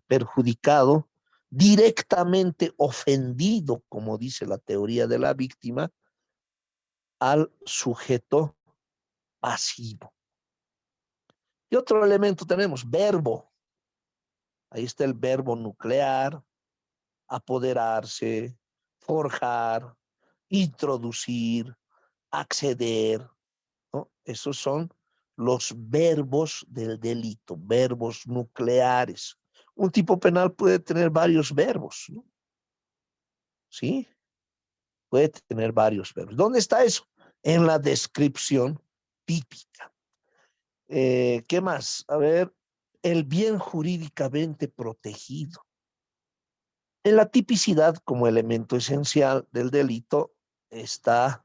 perjudicado, directamente ofendido, como dice la teoría de la víctima, al sujeto pasivo. Y otro elemento tenemos, verbo. Ahí está el verbo nuclear, apoderarse, forjar, introducir, acceder, ¿no? Esos son los verbos del delito, verbos nucleares. Un tipo penal puede tener varios verbos, ¿no? ¿Sí? Puede tener varios verbos. ¿Dónde está eso? En la descripción típica. ¿Qué más? A ver, el bien jurídicamente protegido. En la tipicidad, como elemento esencial del delito, está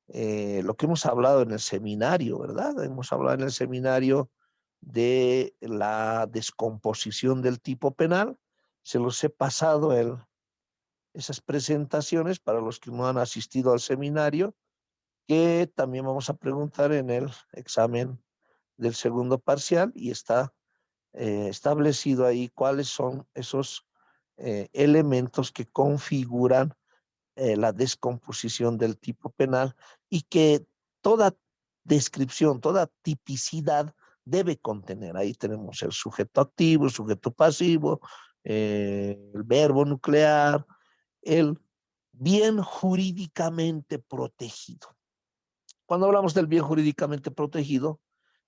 lo que hemos hablado en el seminario, ¿verdad? Hemos hablado en el seminario de la descomposición del tipo penal. Se los he pasado esas presentaciones para los que no han asistido al seminario, que también vamos a preguntar en el examen del segundo parcial, y está establecido ahí cuáles son esos elementos que configuran la descomposición del tipo penal, y que toda descripción, toda tipicidad debe contener. Ahí tenemos el sujeto activo, el sujeto pasivo, el verbo nuclear, el bien jurídicamente protegido. Cuando hablamos del bien jurídicamente protegido,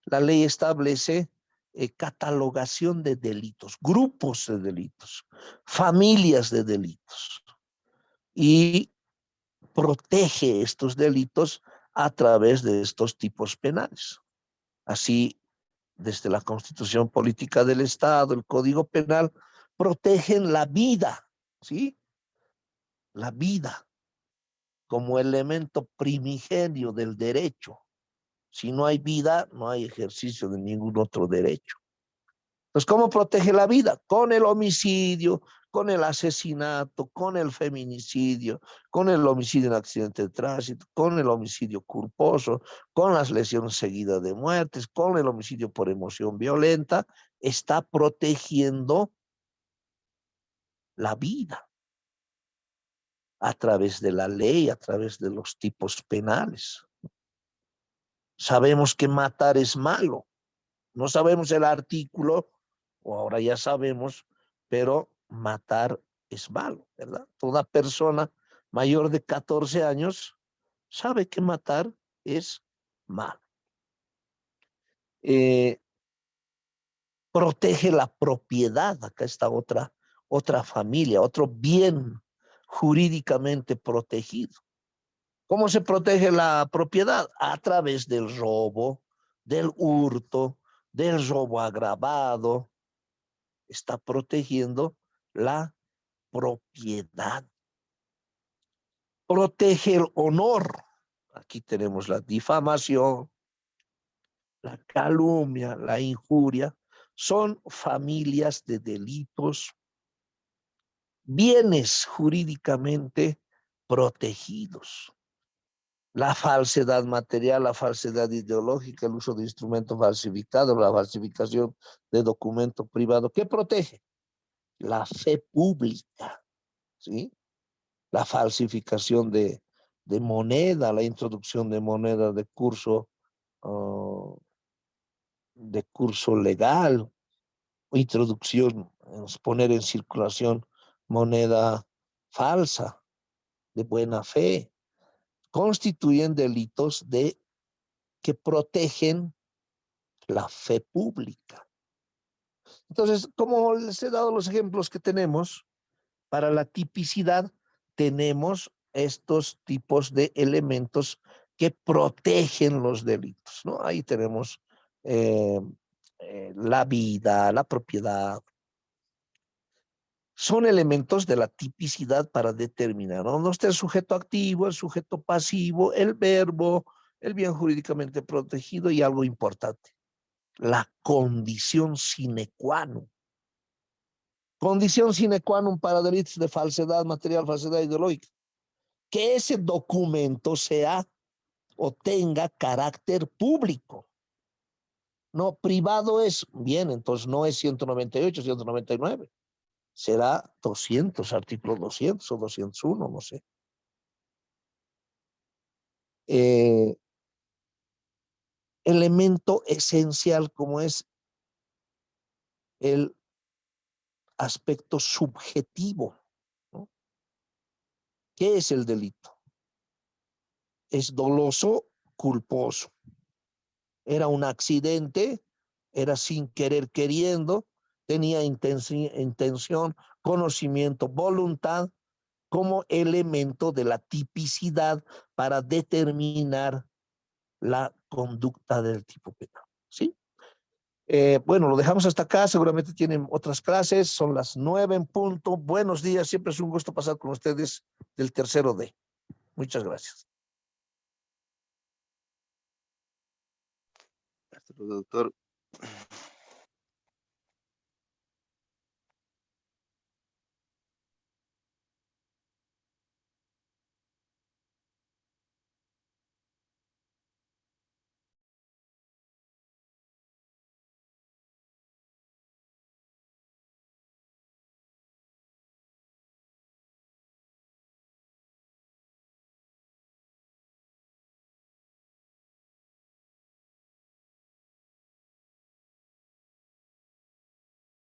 la ley establece catalogación de delitos, grupos de delitos, familias de delitos, y protege estos delitos a través de estos tipos penales. Así, desde la Constitución Política del Estado, el Código Penal, protegen la vida, ¿sí? La vida como elemento primigenio del derecho. Si no hay vida, no hay ejercicio de ningún otro derecho. Entonces, ¿cómo protege la vida? Con el homicidio, con el asesinato, con el feminicidio, con el homicidio en accidente de tránsito, con el homicidio culposo, con las lesiones seguidas de muertes, con el homicidio por emoción violenta. Está protegiendo la vida a través de la ley, a través de los tipos penales. Sabemos que matar es malo. No sabemos el artículo, o ahora ya sabemos, pero matar es malo, ¿verdad? Toda persona mayor de 14 años sabe que matar es malo. Protege la propiedad. Acá está otra familia, otro bien jurídicamente protegido. ¿Cómo se protege la propiedad? A través del robo, del hurto, del robo agravado. Está protegiendo la propiedad. Protege el honor. Aquí tenemos la difamación, la calumnia, la injuria. Son familias de delitos, bienes jurídicamente protegidos. La falsedad material, la falsedad ideológica, el uso de instrumentos falsificados, la falsificación de documento privado. ¿Qué protege? La fe pública, ¿sí? La falsificación de moneda, la introducción de moneda de curso legal, introducción, poner en circulación moneda falsa, de buena fe, constituyen delitos que protegen la fe pública. Entonces, como les he dado los ejemplos que tenemos, para la tipicidad tenemos estos tipos de elementos que protegen los delitos, ¿no? Ahí tenemos la vida, la propiedad. Son elementos de la tipicidad para determinar, ¿no? No está el sujeto activo, el sujeto pasivo, el verbo, el bien jurídicamente protegido, y algo importante, la condición sine qua non. Condición sine qua non para delitos de falsedad material, falsedad ideológica. Que ese documento sea o tenga carácter público. No, privado es, bien, entonces no es 198, 199. Será 200, artículo 200 o 201, no sé. Elemento esencial como es el aspecto subjetivo, ¿no? ¿Qué es el delito? Es doloso, culposo. Era un accidente, era sin querer queriendo, tenía intención, conocimiento, voluntad como elemento de la tipicidad para determinar la conducta del tipo penal, ¿sí? Bueno, lo dejamos hasta acá, seguramente tienen otras clases, son las 9 en punto. Buenos días, siempre es un gusto pasar con ustedes del tercero D. Muchas gracias. Hasta luego, doctor.